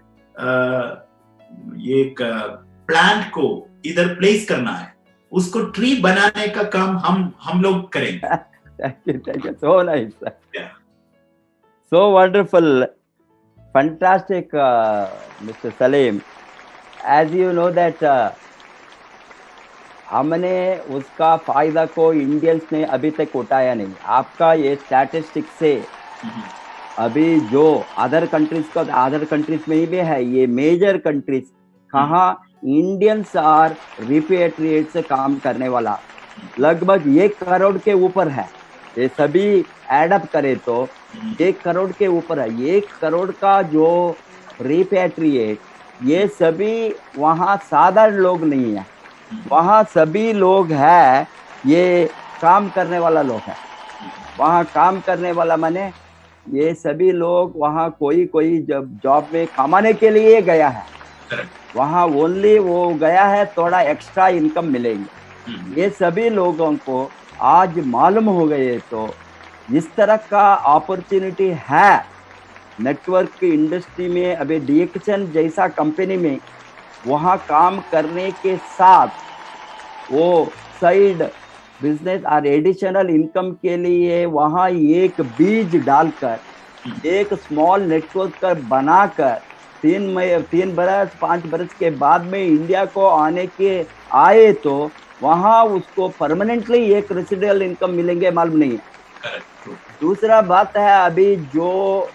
प्लांट को इधर प्लेस करना है, उसको ट्री बनाने का काम हम लोग करेंगे। Thank you. So nice. Yeah. So wonderful. Fantastic, Mr. Salim. As you know that हमने उसका फायदा को इंडियंस ने अभी तक उठाया नहीं। आपका ये स्टैटिस्टिक्स से अभी जो अदर कंट्रीज में भी है, ये मेजर कंट्रीज कहाँ इंडियंस आर रिपेट्रिएट से काम करने वाला लगभग 1 करोड़ के ऊपर है। ये सभी एडअप करे तो 1 करोड़ के ऊपर है। 1 करोड़ का जो रिपेट्रिएट, ये सभी वहाँ साधारण लोग नहीं है, वहाँ सभी लोग है, ये काम करने वाला लोग है। वहाँ काम करने वाला माने ये सभी लोग वहाँ कोई जब जॉब में कमाने के लिए गया है, वहाँ ओनली वो गया है थोड़ा एक्स्ट्रा इनकम मिलेंगे। ये सभी लोगों को आज मालूम हो गए तो इस तरह का अपॉर्चुनिटी है नेटवर्क की इंडस्ट्री में। अभी डीएक्सन जैसा कंपनी में वहाँ काम करने के साथ वो साइड बिजनेस और एडिशनल इनकम के लिए वहाँ एक बीज डालकर एक स्मॉल नेटवर्क बनाकर 3 बरस 5 बरस के बाद में इंडिया को आए तो वहाँ उसको परमानेंटली एक रेसिडुअल इनकम मिलेंगे मालूम नहीं है। दूसरा बात है, अभी जो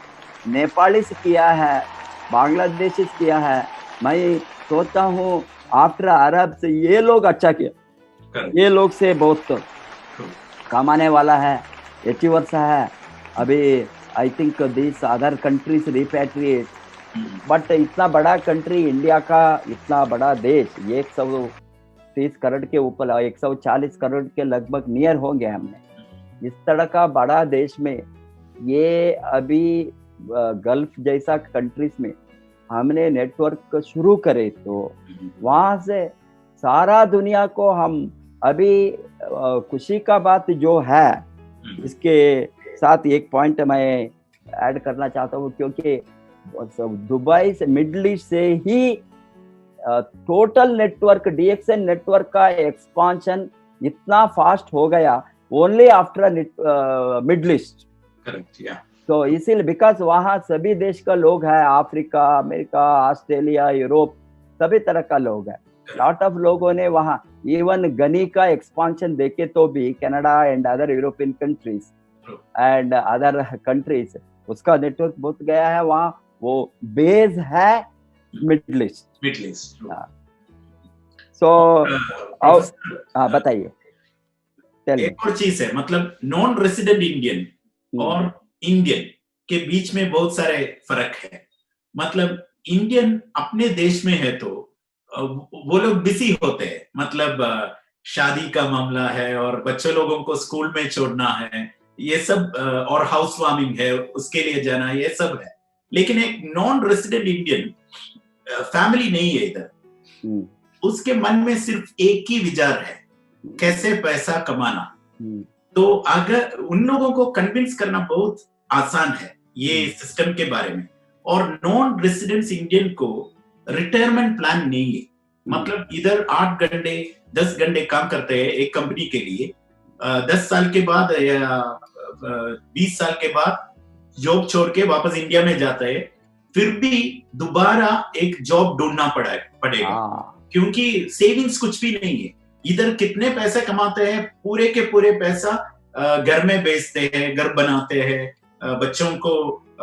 नेपाली से किया है, बांग्लादेश से किया है, मैं सोचता हूँ आफ्टर अरब से ये लोग अच्छा किया। ये लोग से बहुत कमाने वाला है, अचीवर्स है। अभी I think this other countries repatriate, but इतना बड़ा कंट्री इंडिया का, इतना बड़ा देश, 130 करोड़ के ऊपर, 140 करोड़ के लगभग नियर होंगे हमने। इस तरह का बड़ा देश में ये अभी गल्फ जैसा कंट्रीज में हमने नेटवर्क शुरू करे तो वहाँ से सारा दुनिया को हम अभी खुशी का बात जो है, इसके साथ एक पॉइंट मैं ऐड करना चाहता हूँ, क्योंकि दुबई से मिडिल ईस्ट से ही टोटल नेटवर्क डीएक्सन नेटवर्क का एक्सपांशन इतना फास्ट हो गया ओनली आफ्टर मिडिल ईस्ट। तो इसीलिए बिकॉज वहाँ सभी देश का लोग है, अफ्रीका, अमेरिका, ऑस्ट्रेलिया, यूरोप, सभी तरह का लोग है। लॉट ऑफ लोगों ने वहाँ इवन गनी का एक्सपांशन देखे तो भी Canada and other European countries and other countries उसका नेटवर्क बहुत गया है। वहाँ वो बेस है मिडिल ईस्ट। सो बताइए। एक और चीज है, मतलब नॉन रेसिडेंट इंडियन और इंडियन के बीच में बहुत सारे फर्क है। मतलब इंडियन अपने देश में है तो वो लोग बिजी होते हैं, मतलब शादी का मामला है और बच्चों लोगों को स्कूल में छोड़ना है, ये सब, और हाउस वार्मिंग है उसके लिए जाना, ये सब है। लेकिन एक नॉन रेसिडेंट इंडियन फैमिली नहीं है इधर, उसके मन में सिर्फ एक ही विचार है, कैसे पैसा कमाना। तो अगर उन लोगों को कन्विंस करना बहुत आसान है ये सिस्टम के बारे में। और नॉन रेसिडेंस इंडियन को रिटायरमेंट प्लान नहीं है, मतलब इधर 8 घंटे 10 घंटे काम करते हैं एक कंपनी के लिए, 10 साल के बाद या 20 साल के बाद जॉब छोड़ के वापस इंडिया में जाता है, फिर भी दोबारा एक जॉब ढूंढना पड़ेगा, क्योंकि सेविंग्स कुछ भी नहीं है। इधर कितने पैसे कमाते हैं, पूरे के पूरे पैसा घर में बेचते हैं, घर बनाते हैं, बच्चों को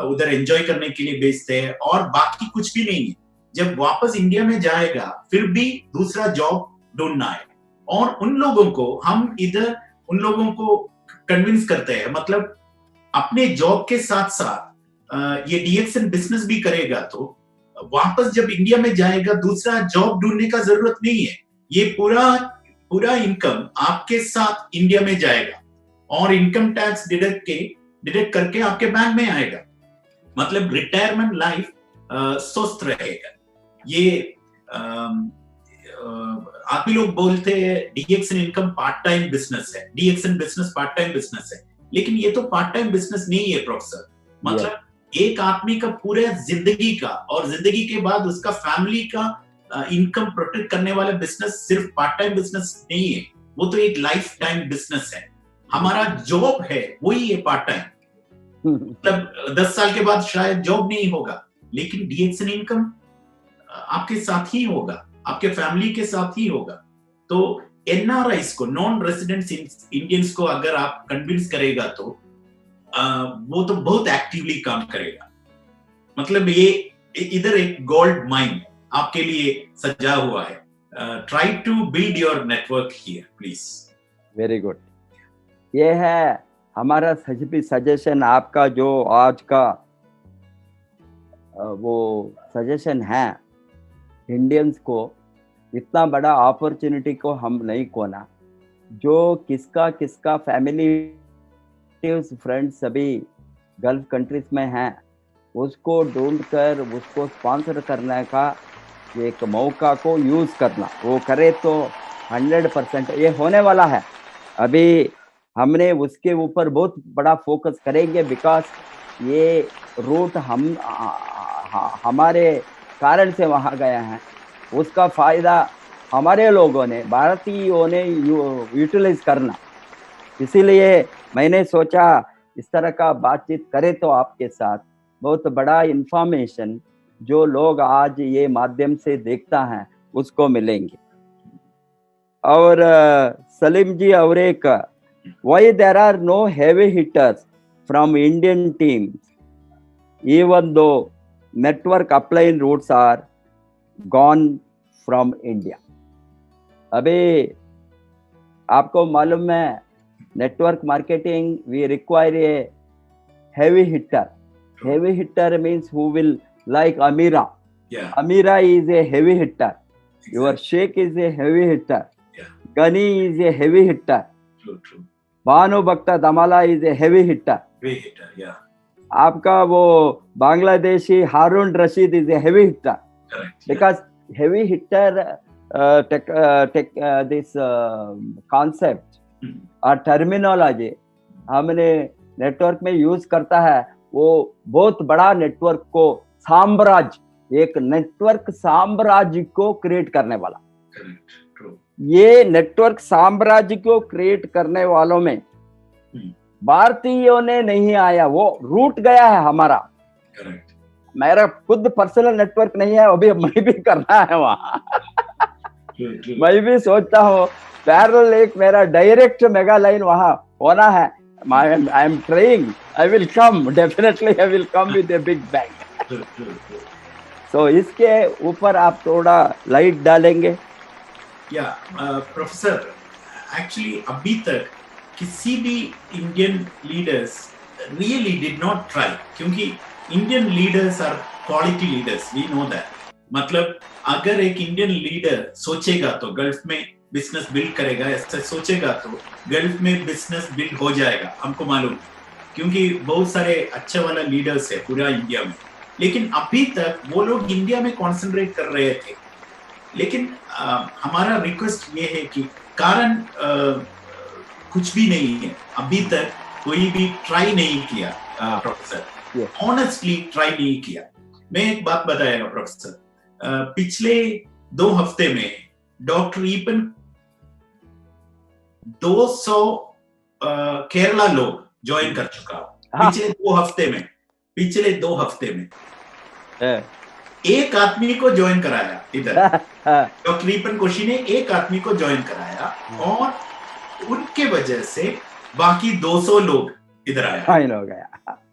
उधर एंजॉय करने के लिए बेचते हैं, और बाकी कुछ भी नहीं है। जब वापस इंडिया में जाएगा फिर भी दूसरा जॉब ढूंढना है। और उन लोगों को हम इधर उन लोगों को कन्विंस करते हैं, मतलब अपने जॉब के साथ साथ ये डीएक्सन बिजनेस भी करेगा तो वापस जब इंडिया में जाएगा दूसरा जॉब ढूंढने का जरूरत नहीं है। ये पूरा इनकम आपके साथ इंडिया में जाएगा और इनकम टैक्स डिडक्ट करके आपके बैंक में आएगा। मतलब रिटायरमेंट लाइफ स्वस्थ रहेगा। ये आप ही लोग बोलते हैं डीएक्सन इनकम पार्ट टाइम बिजनेस है, डीएक्सन बिजनेस पार्ट टाइम बिजनेस है। लेकिन ये तो पार्ट टाइम बिजनेस नहीं है प्रोफेसर। मतलब एक आदमी का पूरे जिंदगी का और जिंदगी के बाद उसका फैमिली का इनकम प्रोटेक्ट करने वाला बिजनेस सिर्फ पार्ट टाइम बिजनेस नहीं है, वो तो एक लाइफ टाइम बिजनेस है। हमारा जॉब है वही है पार्ट टाइम। मतलब 10 साल के बाद शायद जॉब नहीं होगा, लेकिन डीएक्सएन इनकम आपके साथ ही होगा, आपके फैमिली के साथ ही होगा। तो एनआरआईस को, नॉन रेजिडेंट इंडियंस को अगर आप कन्विंस करेगा तो वो तो बहुत एक्टिवली काम करेगा। मतलब ये इधर एक गोल्ड माइन आपके लिए सजा हुआ है। Try to build your network here please. Very good. ये है हमारा सजेशन, आपका जो आज का वो सजेशन है इंडियंस को। इतना बड़ा अपॉर्चुनिटी को हम नहीं खोना। जो किसका फैमिली फ्रेंड्स सभी गल्फ कंट्रीज में हैं, उसको ढूंढ कर उसको स्पॉन्सर करने का एक मौका को यूज करना, वो करे तो 100% ये होने वाला है। अभी हमने उसके ऊपर बहुत बड़ा फोकस करेंगे, बिकॉज ये रूट हमारे कारण से वहाँ गया है। उसका फायदा हमारे लोगों ने, भारतीयों ने यूटिलाइज करना। इसीलिए मैंने सोचा इस तरह का बातचीत करे तो आपके साथ बहुत बड़ा इंफॉर्मेशन जो लोग आज ये माध्यम से देखता है उसको मिलेंगे। और सलीम जी, और एक, why there are no heavy hitters from Indian teams even though network upline routes are gone from India. अभी आपको मालूम है, network marketing we require a heavy hitter. Heavy hitter means who will, like Amira. Yeah. Amira is a heavy hitter. Exactly. Your Sheikh is a heavy hitter. Yeah. Gani is a heavy hitter. True. Banu Bhakta Damala is a heavy hitter. Heavy hitter, yeah. आपका वो बांग्लादेशी हारून Rashid is a heavy hitter. Correct. Because heavy hitter this concept और टर्मिनोलॉजी हमने नेटवर्क में यूज करता है, वो बहुत बड़ा नेटवर्क को साम्राज्य, एक नेटवर्क साम्राज्य को क्रिएट करने वाला। ये नेटवर्क साम्राज्य को क्रिएट करने वालों में भारतीयों ने नहीं आया, वो रूट गया है हमारा। मेरा खुद पर्सनल नेटवर्क नहीं है, अभी मैं भी करना है वहां। मैं भी सोचता हूँ पैरेलल एक मेरा डायरेक्ट मेगा लाइन वहां होना है। I am trying. I will come. Definitely I will come with a big bang. So इसके ऊपर आप थोड़ा लाइट डालेंगे? या प्रोफेसर, एक्चुअली अभी तक किसी भी Indian leaders really did not try, क्योंकि Indian leaders are quality leaders, we know that. मतलब अगर एक इंडियन लीडर सोचेगा तो गल्फ में बिजनेस बिल्ड करेगा, ऐसा सोचेगा तो गल्फ में बिजनेस बिल्ड हो जाएगा, हमको मालूम, क्योंकि बहुत सारे अच्छे वाला लीडर्स है पूरा इंडिया में। लेकिन अभी तक वो लोग इंडिया में कॉन्सेंट्रेट कर रहे थे। लेकिन हमारा रिक्वेस्ट ये है कि कारण कुछ भी नहीं है, अभी तक कोई भी ट्राई नहीं किया प्रोफेसर, ऑनेस्टली ट्राई नहीं किया। मैं एक बात बताएगा प्रोफेसर, पिछले 2 हफ्ते में डॉक्टर ईपन 200 केरला लोग ज्वाइन कर चुका हूं पिछले 2 हफ्ते में एक आदमी को ज्वाइन कराया इधर। डॉक्टर ईपन कोशी ने एक आदमी को ज्वाइन कराया और उनके वजह से बाकी 200 लोग इधर आया।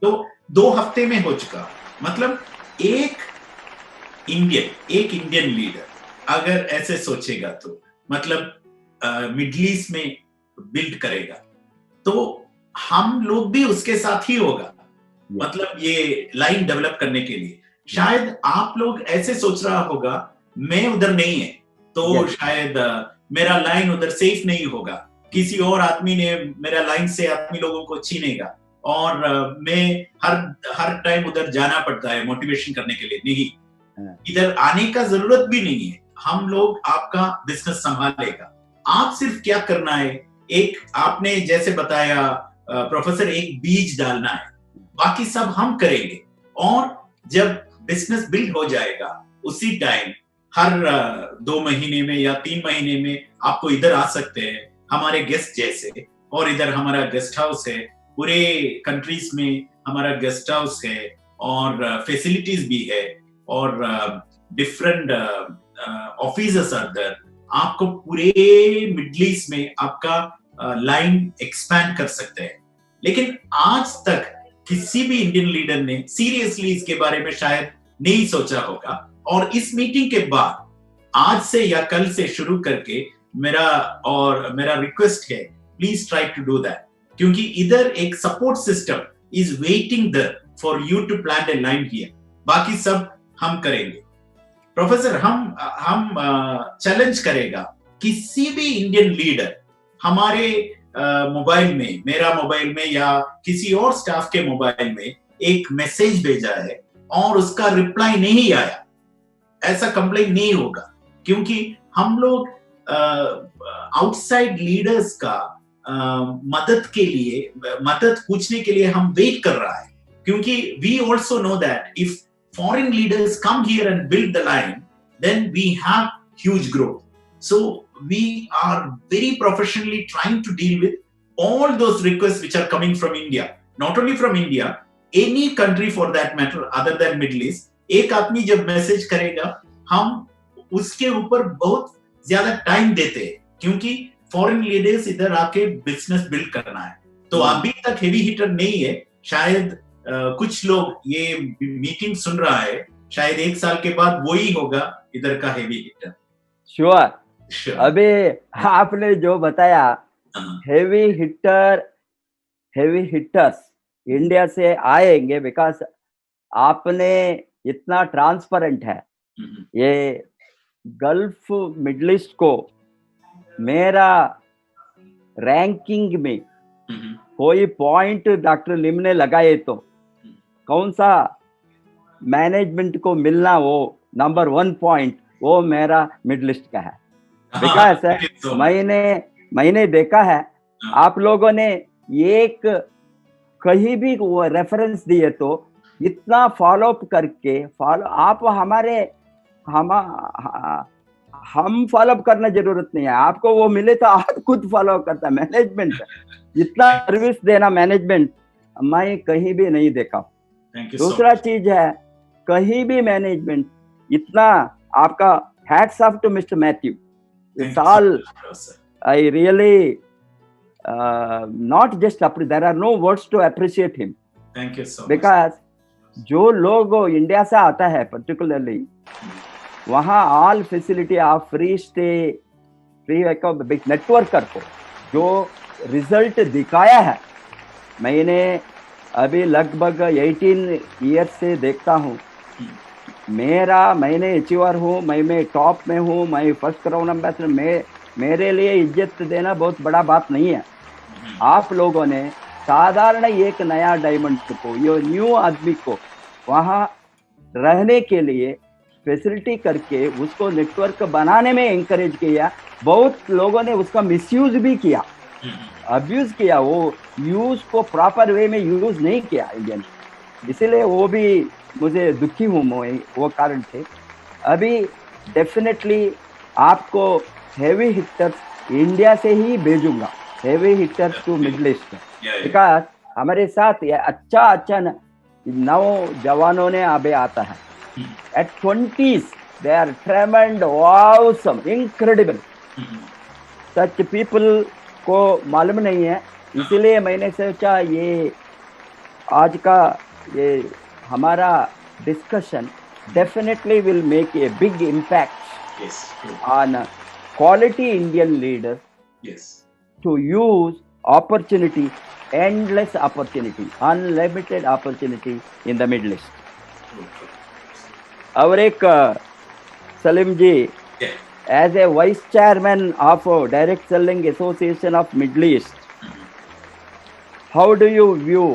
तो 2 हफ्ते में हो चुका। मतलब एक इंडियन लीडर अगर ऐसे सोचेगा तो मतलब मिडिल ईस्ट में बिल्ड करेगा तो हम लोग भी उसके साथ ही होगा। मतलब ये लाइन डेवलप करने के लिए शायद आप लोग ऐसे सोच रहा होगा, मैं उधर नहीं है तो शायद मेरा लाइन उधर सेफ नहीं होगा, किसी और आदमी ने मेरा लाइन से आदमी लोगों को छीनेगा और मैं हर टाइम उधर जाना पड़ता है मोटिवेशन करने के लिए। नहीं, इधर आने का जरूरत भी नहीं है, हम लोग आपका बिजनेस संभालेगा। आप सिर्फ क्या करना है, एक आपने जैसे बताया प्रोफेसर एक बीज डालना है, बाकी सब हम करेंगे। और जब बिजनेस बिल्ड हो जाएगा उसी टाइम हर 2 महीने में या 3 महीने में आपको इधर आ सकते हैं हमारे गेस्ट जैसे। और इधर हमारा गेस्ट हाउस है, पूरे कंट्रीज में हमारा गेस्ट हाउस है और फैसिलिटीज भी है और डिफरेंट ऑफिसेस आर देयर। आपको पूरे मिडिल ईस्ट में आपका लाइन एक्सपैंड कर सकते हैं। लेकिन आज तक किसी भी इंडियन लीडर ने सीरियसली इसके बारे में शायद नहीं सोचा होगा। और इस मीटिंग के बाद आज से या कल से शुरू करके मेरा रिक्वेस्ट है, please try to do that, क्योंकि इधर एक support system is waiting there for you to plant a line here. बाकी सब हम करेंगे। प्रोफेसर, हम चैलेंज करेगा किसी भी इंडियन लीडर हमारे मोबाइल में, मेरा मोबाइल में या किसी और स्टाफ के मोबाइल में एक मैसेज भेजा है और उसका रिप्लाई नहीं आया, ऐसा कंप्लेंट नहीं होगा, क्योंकि हम लोग आउटसाइड लीडर्स का मदद पूछने के लिए हम वेट कर रहा है। क्योंकि we also know that if foreign leaders come here and build the line, then we have huge growth. So we are very professionally trying to deal with all those requests which are coming from India. Not only from India, any country for that matter other than Middle East. एक आदमी जब मैसेज करेगा हम उसके ऊपर बहुत ज्यादा टाइम देते हैं, क्योंकि फॉरेन लीडर्स इधर आके बिजनेस बिल्ड करना है। तो अभी तक हेवी हिटर नहीं है। शायद कुछ लोग ये मीटिंग सुन रहा है, शायद 1 साल के बाद वो ही होगा इधर का हेवी हिटर। श्योर। अभी आपने जो बताया हेवी हिटर्स इंडिया से आएंगे, बिकॉज आपने इतना ट्रांसपेरेंट है। ये गल्फ मिडिल ईस्ट को मेरा रैंकिंग में कोई पॉइंट डॉक्टर लिम ने लगाए तो कौन सा मैनेजमेंट को मिलना, वो नंबर 1 पॉइंट वो मेरा मिडिल ईस्ट का है। बिकॉज मैंने देखा है आप लोगों ने एक कहीं भी वो रेफरेंस दिए तो इतना फॉलो अप करके आप हम फॉलो अप करना जरूरत नहीं है, आपको वो मिले तो आप खुद फॉलो करता। मैनेजमेंट इतना सर्विस देना मैनेजमेंट मैं कहीं भी नहीं देखा। दूसरा चीज है, कहीं भी मैनेजमेंट इतना आपका hats off to mister Matthew. It's all I really not just there are no words to appreciate him. Thank you so much. Because जो लोग इंडिया से आता है पर्टिकुलरली वहाँ all facility of free stay, free networker को जो रिजल्ट दिखाया है, मैंने अभी लगभग 18 ईयर्स से देखता हूँ। मैंने अचीवर हूँ, मैं टॉप में हूँ, मैं फर्स्ट क्राउन एम्बेसडर। मेरे लिए इज्जत देना बहुत बड़ा बात नहीं है। आप लोगों ने साधारण एक नया डायमंड को, ये न्यू आदमी को वहाँ रहने के लिए फैसिलिटी करके उसको नेटवर्क बनाने में एंकरेज किया। बहुत लोगों ने उसका मिसयूज भी किया, अब्यूज किया, वो यूज को प्रॉपर वे में यूज नहीं किया इंडियन। इसीलिए वो भी मुझे दुखी हूँ वो कारण से। अभी डेफिनेटली आपको हेवी हिटर्स इंडिया से ही भेजूंगा, heavy hitters to middle east, because हमारे साथ ये अच्छा नौजवानों ने अभी आता है। At 20s they are tremendous, awesome, incredible. Such people को मालूम नहीं है, इसीलिए मैंने सोचा ये आज का ये हमारा discussion definitely will make a big impact on quality Indian leaders to use opportunity, endless opportunity, unlimited opportunity in the Middle East. और एक सलीम जी, as a vice chairman of Direct Selling Association of Middle East, how do you view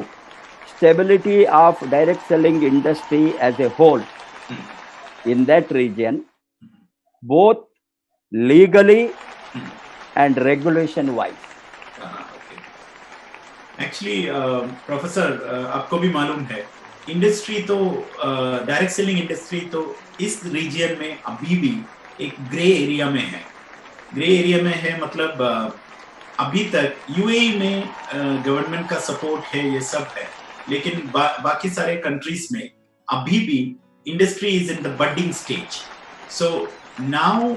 stability of direct selling industry as a whole in that region, both legally and regulation wise? Actually professor आपको भी मालूम है, इंडस्ट्री तो डायरेक्ट सेलिंग इंडस्ट्री तो इस रीजन में अभी भी एक ग्रे एरिया में है। ग्रे एरिया में है मतलब अभी तक यूएई में गवर्नमेंट का सपोर्ट है, ये सब है, लेकिन बाकी सारे कंट्रीज में अभी भी industry is in the budding stage. So now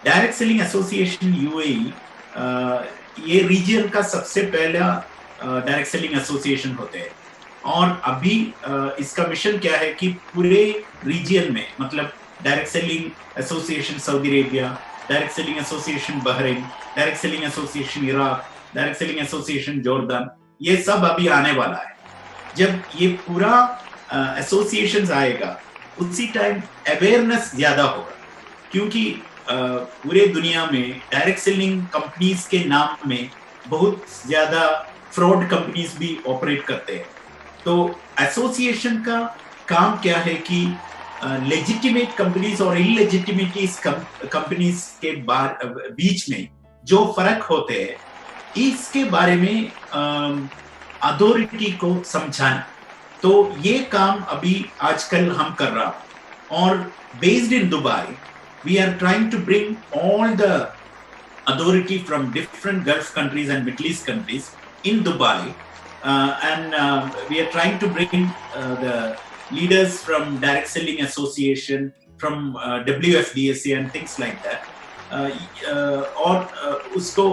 direct selling association UAE ये रीजन का सबसे पहला डायरेक्ट सेलिंग एसोसिएशन होते हैं, और अभी इसका मिशन क्या है कि पूरे रीजन में, मतलब direct selling association Saudi Arabia, direct selling association Bahrain, direct selling association Iraq, direct selling association Jordan, ये सब अभी आने वाला है। जब ये पूरा एसोसिएशन आएगा उसी टाइम अवेयरनेस ज्यादा होगा, क्योंकि पूरे दुनिया में डायरेक्ट सेलिंग कंपनीज के नाम में बहुत ज्यादा फ्रॉड कंपनीज भी ऑपरेट करते हैं। तो एसोसिएशन का काम क्या है कि लेजिटिमेट कंपनीज और इलेजिटिमेट कंपनीज के बीच में जो फर्क होते हैं, इसके बारे में अथॉरिटी को समझाना। तो ये काम अभी आजकल हम कर रहा हूं, और based in Dubai we are trying to bring all the authority from different Gulf countries and Middle East countries in Dubai, and we are trying to bring the leaders from Direct Selling Association, from WFDSA and things like that, और उसको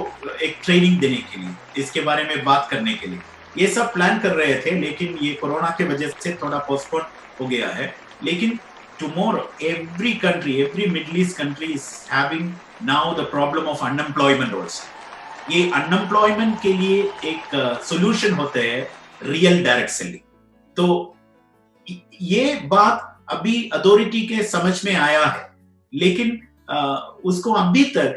एक ट्रेनिंग देने के लिए, इसके बारे में बात करने के लिए ये सब प्लान कर रहे थे, लेकिन ये कोरोना के वजह से थोड़ा पोस्टपोन हो गया है। लेकिन tomorrow every country, every Middle East country is having now the problem of unemployment also. ये unemployment के लिए एक solution होते हैं real direct selling। तो ये बात अभी अथॉरिटी के समझ में आया है, लेकिन उसको अभी तक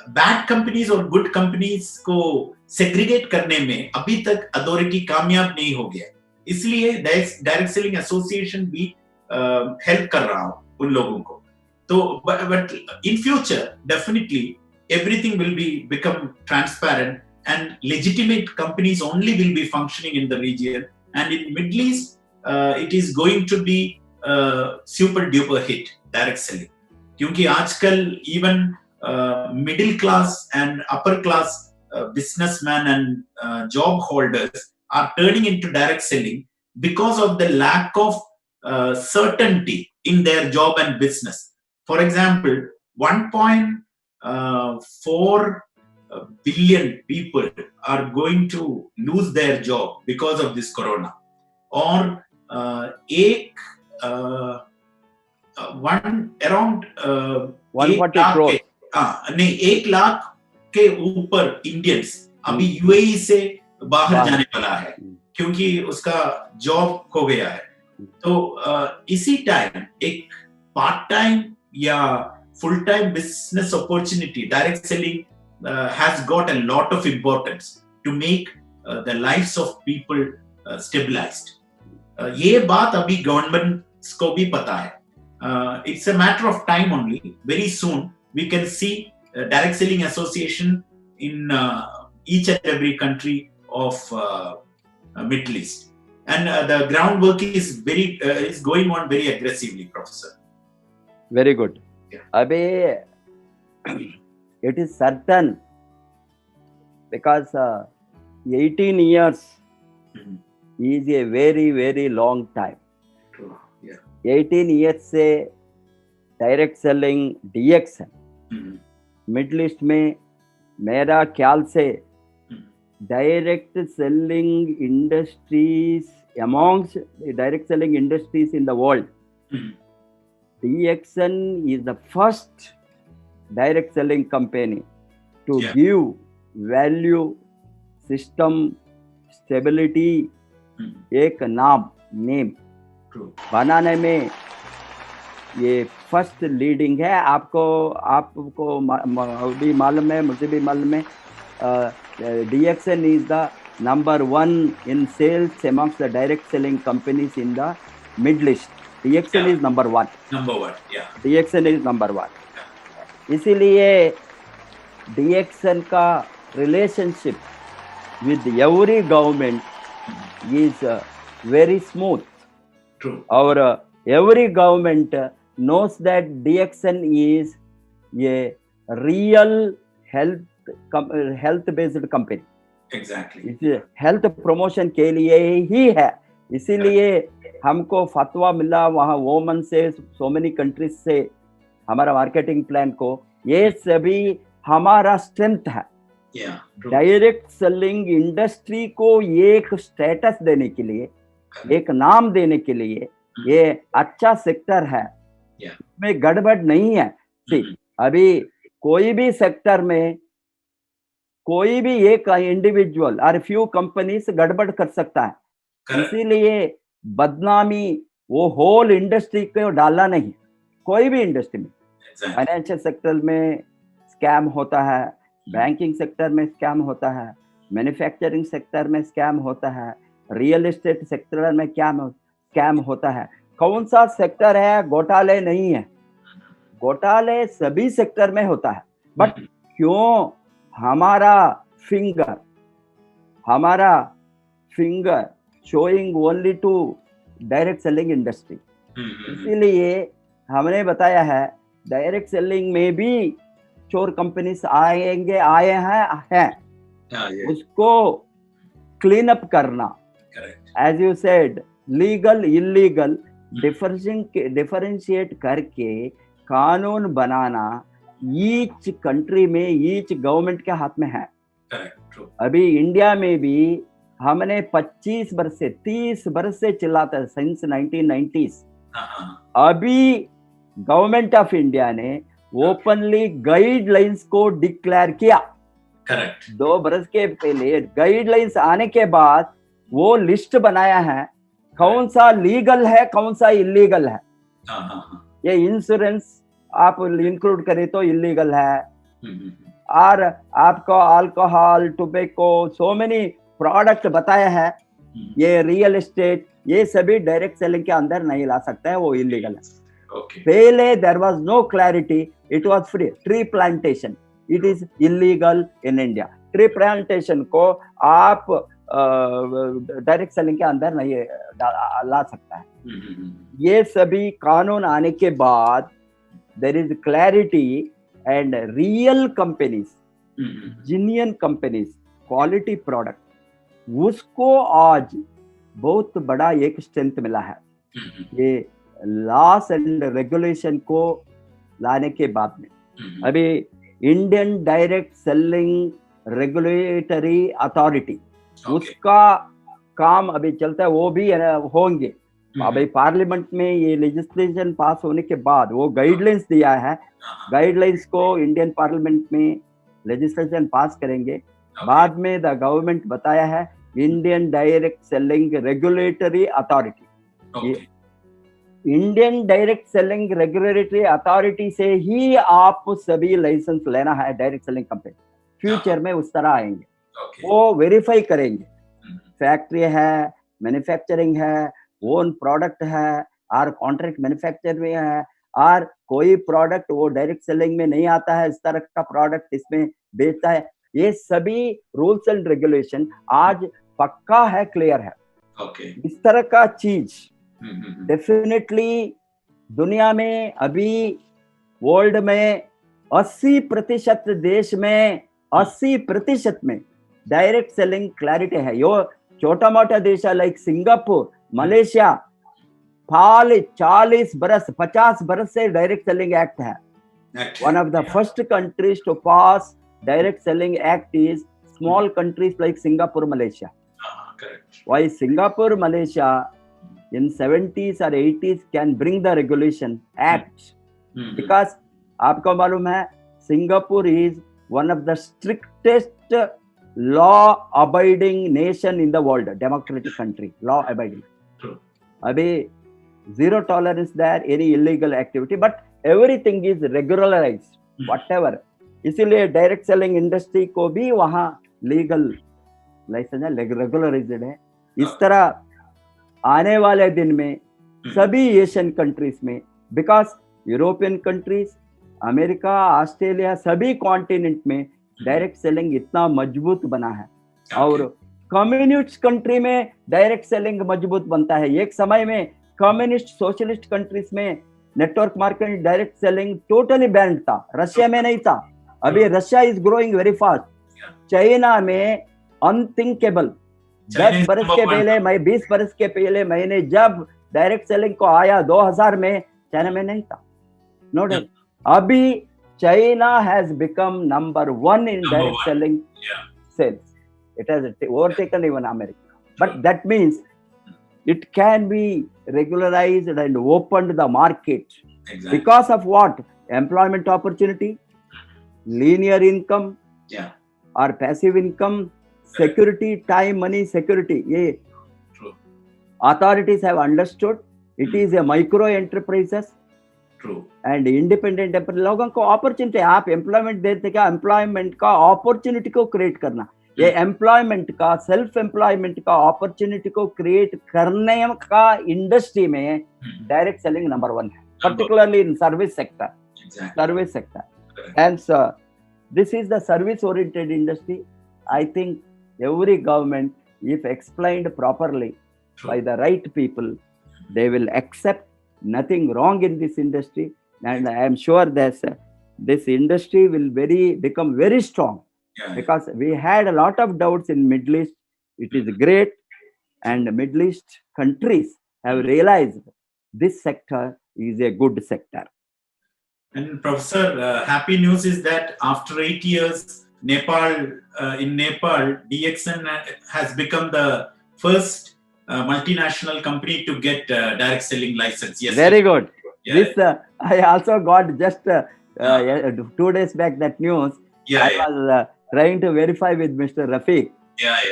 बैड कंपनीज और गुड कंपनीज को सेग्रीगेट करने में अभी तक अथॉरिटी कामयाब नहीं हो गया। इसलिए डायरेक्ट सेलिंग एसोसिएशन भी हेल्प कर रहा हूं उन लोगों को। तो but in future definitely everything will be become transparent, and legitimate companies only will be functioning in the region, and in Middle East it is going to be super duper hit direct selling, क्योंकि आजकल even middle class and upper class businessmen and job holders are turning into direct selling because of the lack of certainty in their job and business. For example, 1.4 billion people are going to lose their job because of this corona, और around 140 crore, नहीं 1 लाख के ऊपर इंडियंस अभी यूएई से बाहर जाने वाला है, क्योंकि उसका जॉब खो गया है। तो इसी टाइम एक पार्ट टाइम या full time business opportunity direct selling has got a lot of importance to make the lives of people stabilised. ये बात अभी गवर्नमेंट को भी पता है। It's a matter of time only, very soon we can see direct selling association in each and every country of middle east, and the groundwork is is going on very aggressively, Professor. Very good. Yeah. Abhi it is certain, because 18 years is a very very long time. True. Yeah. 18 years से direct selling DXN middle east में मेरा ख्याल से direct selling industries, amongst the direct selling industries in the world, DXN is the first direct selling company to give value, system, stability, एक नेम बनाने में ये फर्स्ट लीडिंग है। आपको भी मालूम है, मुझे भी मालूम है, DXN is the number 1 in sales amongst the direct selling companies in the Middle East. DXN is number 1. Number 1, yeah. DXN is number 1. इसीलिए DXN का relationship with every government is very smooth. True. Or every government knows that DXN is a real health based company. Exactly. इस हेल्थ प्रमोशन के लिए ही है, इसीलिए हमको फतवा मिला वहाँ वोमन से, सो मेनी कंट्रीज से हमारा मार्केटिंग प्लान को, ये सभी हमारा स्ट्रेंथ है। Yeah, true. Direct selling industry को एक स्टेटस देने के लिए, एक नाम देने के लिए ये अच्छा सेक्टर है, Yeah. में गड़बड़ नहीं है। अभी कोई भी सेक्टर में कोई भी एक इंडिविजुअल और फ्यू कंपनीज गड़बड़ कर सकता है, Correct. इसीलिए बदनामी वो होल इंडस्ट्री को डालना नहीं। कोई भी इंडस्ट्री में, Exactly. फाइनेंशियल सेक्टर में स्कैम होता है, बैंकिंग सेक्टर में स्कैम होता है, मैन्युफैक्चरिंग सेक्टर में स्कैम होता है, रियल एस्टेट सेक्टर में क्या स्कैम होता है। कौन सा सेक्टर है घोटाले नहीं है? घोटाले सभी सेक्टर में होता है, बट क्यों हमारा finger showing only to direct selling industry? इसीलिए हमने बताया है डायरेक्ट सेलिंग में भी चोर कंपनीज आए हैं उसको क्लीन अप करना, as you said legal illegal differentiate करके कानून बनाना ईच कंट्री में, ईच गवर्नमेंट के हाथ में है। अभी इंडिया में भी हमने 25 वर्ष से 30 वर्ष से चिल्लाते हैं, सिंस 1990s। अभी गवर्नमेंट ऑफ इंडिया ने ओपनली गाइडलाइंस को डिक्लेयर किया। करेक्ट। 2 बरस के पहले गाइडलाइंस आने के बाद वो लिस्ट बनाया है कौन सा लीगल है कौन सा इलीगल है। ये इंश्योरेंस आप इंक्लूड करें तो इलीगल है, और आपको alcohol, tobacco, so many product बताया है, ये रियल एस्टेट, ये सभी डायरेक्ट सेलिंग के अंदर नहीं ला सकता है, वो इलीगल है। पहले there was no clarity, it was free. Tree plantation it is illegal in India. Tree plantation को आप डायरेक्ट सेलिंग के अंदर नहीं ला सकता है। ये सभी कानून आने के बाद there is clarity, and real companies, genuine companies, quality product, उसको आज बहुत बड़ा एक स्ट्रेंथ मिला है। ये लॉस एंड रेगुलेशन को लाने के बाद में अभी Indian direct selling regulatory authority, उसका काम अभी चलता है, वो भी होंगे। अभी पार्लियामेंट में ये लेजिस्लेशन पास होने के बाद वो गाइडलाइंस दिया है, गाइडलाइंस को इंडियन पार्लियामेंट में लेजिस्लेशन पास करेंगे। बाद में द गवर्नमेंट बताया है Indian direct selling regulatory authority. Indian direct selling regulatory authority से ही आप सभी लाइसेंस लेना है डायरेक्ट सेलिंग कंपनी। फ्यूचर में उस तरह आएंगे, वो वेरीफाई करेंगे फैक्ट्री है, मैन्युफैक्चरिंग है, ओन प्रोडक्ट है, और कॉन्ट्रैक्ट मैन्युफैक्चर में है, और कोई प्रोडक्ट वो डायरेक्ट सेलिंग में नहीं आता है, इस तरह का प्रोडक्ट इसमें बेचता है। ये सभी रूल्स एंड रेगुलेशन आज पक्का है, क्लियर है। इस तरह का चीज डेफिनेटली दुनिया में अभी वर्ल्ड में 80% देश में 80% में डायरेक्ट सेलिंग क्लैरिटी है। यो छोटा मोटा देश है लाइक सिंगापुर, मलेशिया, 40 बरस 50 बरस से डायरेक्ट सेलिंग एक्ट है। One of the first countries to pass direct selling act is small countries like Singapore, Malaysia. Why Singapore, Malaysia in 70s or 80s can bring the regulation act? Because आपको मालूम है Singapore is one of the strictest law abiding nation in the world, democratic country, law abiding. अभी zero tolerance there any illegal activity, but everything is regularized, whatever. इसीलिए डायरेक्ट सेलिंग इंडस्ट्री को भी वहाँ लीगल लाइसेंस है, रेगुलराइज्ड है। इस तरह आने वाले दिन में सभी एशियन कंट्रीज में, because European countries, America, Australia, सभी कॉन्टिनेंट में डायरेक्ट सेलिंग इतना मजबूत बना है। और कम्युनिस्ट कंट्री में डायरेक्ट सेलिंग मजबूत बनता है। एक समय में कम्युनिस्ट सोशलिस्ट कंट्रीज में network marketing direct selling totally band था, रशिया में नहीं था। अभी Russia is growing very fast. China में अनथिंकेबल। 20 बरस के पहले मैंने जब डायरेक्ट सेलिंग को आया 2000 में, चाइना में नहीं था, नो डाउट। अभी China has become number 1 in direct selling sales. It has overtaken even America. But that means it can be regularized and opened the market. Exactly. Because of what? Employment opportunity, linear income, or passive income, security, time, money, security. Yeah. True. Authorities have understood it is a micro enterprises. True. And independent लोगों को अपॉर्चुनिटी, आप एम्प्लॉयमेंट देते क्या, एम्प्लॉयमेंट का अपॉर्चुनिटी को क्रिएट करना, ये एम्प्लॉयमेंट का, सेल्फ एम्प्लॉयमेंट का अपॉर्चुनिटी को क्रिएट करने का इंडस्ट्री में डायरेक्ट सेलिंग नंबर 1 है, particularly in service sector. Exactly. Service sector. And so this is the service oriented industry. I think every government, if explained properly by the right people, they will accept nothing wrong in this industry, and I am sure that this industry will become very strong. Because we had a lot of doubts in Middle East. It is great, and Middle East countries have realized this sector is a good sector. And Professor, happy news is that after 8 years, in Nepal, DXN has become the first multinational company to get direct selling license. Yes. Very good. Yeah. This I also got just 2 days back that news. I was trying to verify with Mr. Rafiq.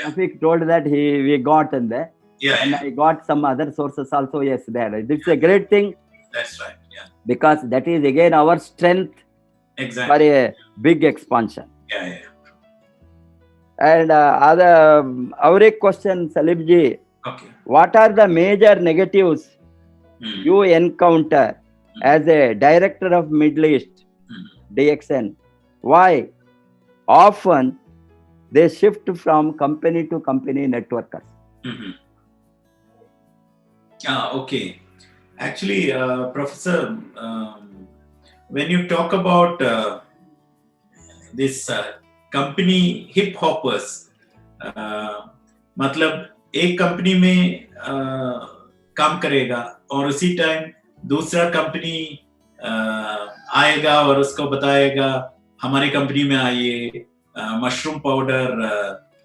Rafiq told that we got in there. And I got some other sources also. Yes, there. This is a great thing. That's right. Yeah. Because that is again our strength. Exactly. For a big expansion. Yeah. And our question, Salib ji. Okay. What are the major negatives you encounter as a director of Middle East DXN? Why often they shift from company to company networkers? Okay. Actually, Professor, when you talk about this company hip hoppers, मतलब एक कंपनी में काम करेगा और उसी टाइम दूसरा कंपनी आएगा और उसको बताएगा हमारी कंपनी में आइए, मशरूम पाउडर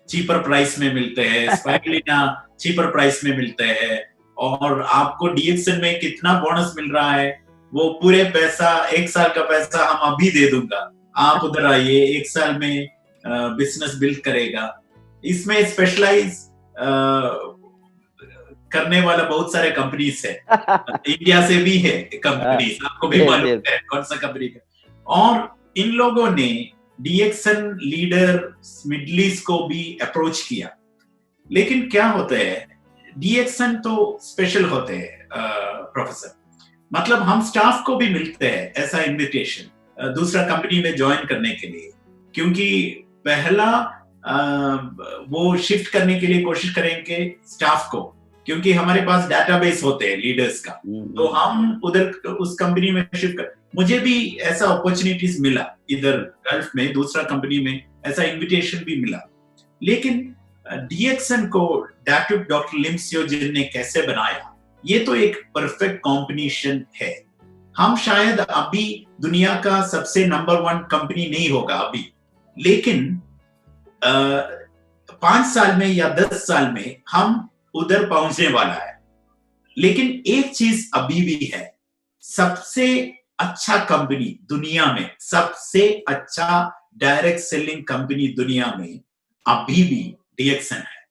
चीपर प्राइस में मिलते हैं, स्पाइरुलिना चीपर प्राइस में मिलते हैं, और आपको डीएक्सन में कितना बोनस मिल रहा है वो पूरे पैसा, 1 साल का पैसा हम अभी दे दूंगा, आप उधर आइए, 1 साल में बिजनेस बिल्ड करेगा। इसमें स्पेशलाइज करने वाला बहुत सारे कंपनीज है, इंडिया से भी है कंपनीज, आपको भी मालूम है कौन सा कंपनी है। और इन लोगों ने डीएक्सन लीडर मिडिल ईस्ट को भी अप्रोच किया, लेकिन क्या होता है, डीएक्सन तो स्पेशल होते हैं प्रोफेसर, मतलब हम स्टाफ को भी मिलते हैं ऐसा इनविटेशन दूसरा कंपनी में ज्वाइन करने के लिए, क्योंकि पहला वो शिफ्ट करने के लिए कोशिश करेंगे स्टाफ को, क्योंकि हमारे पास डेटाबेस होते हैं लीडर्स का, तो हम उधर उस कंपनी में शिफ्ट कर। मुझे भी ऐसा अपॉर्चुनिटीज मिला इधर गल्फ में, दूसरा कंपनी में ऐसा इनविटेशन भी मिला, लेकिन डीएक्सन को डॉक्टर लिम सियो जिन ने कैसे बनाया, ये तो एक परफेक्ट कॉम्बिनेशन है। हम शायद अभी दुनिया का सबसे नंबर 1 कंपनी नहीं होगा अभी, लेकिन 5 साल में या 10 साल में हम उधर पहुंचने वाला है। लेकिन एक चीज अभी भी है, सबसे अच्छा कंपनी दुनिया में, सबसे अच्छा डायरेक्ट सेलिंग कंपनी दुनिया में अभी भी डीएक्सन है,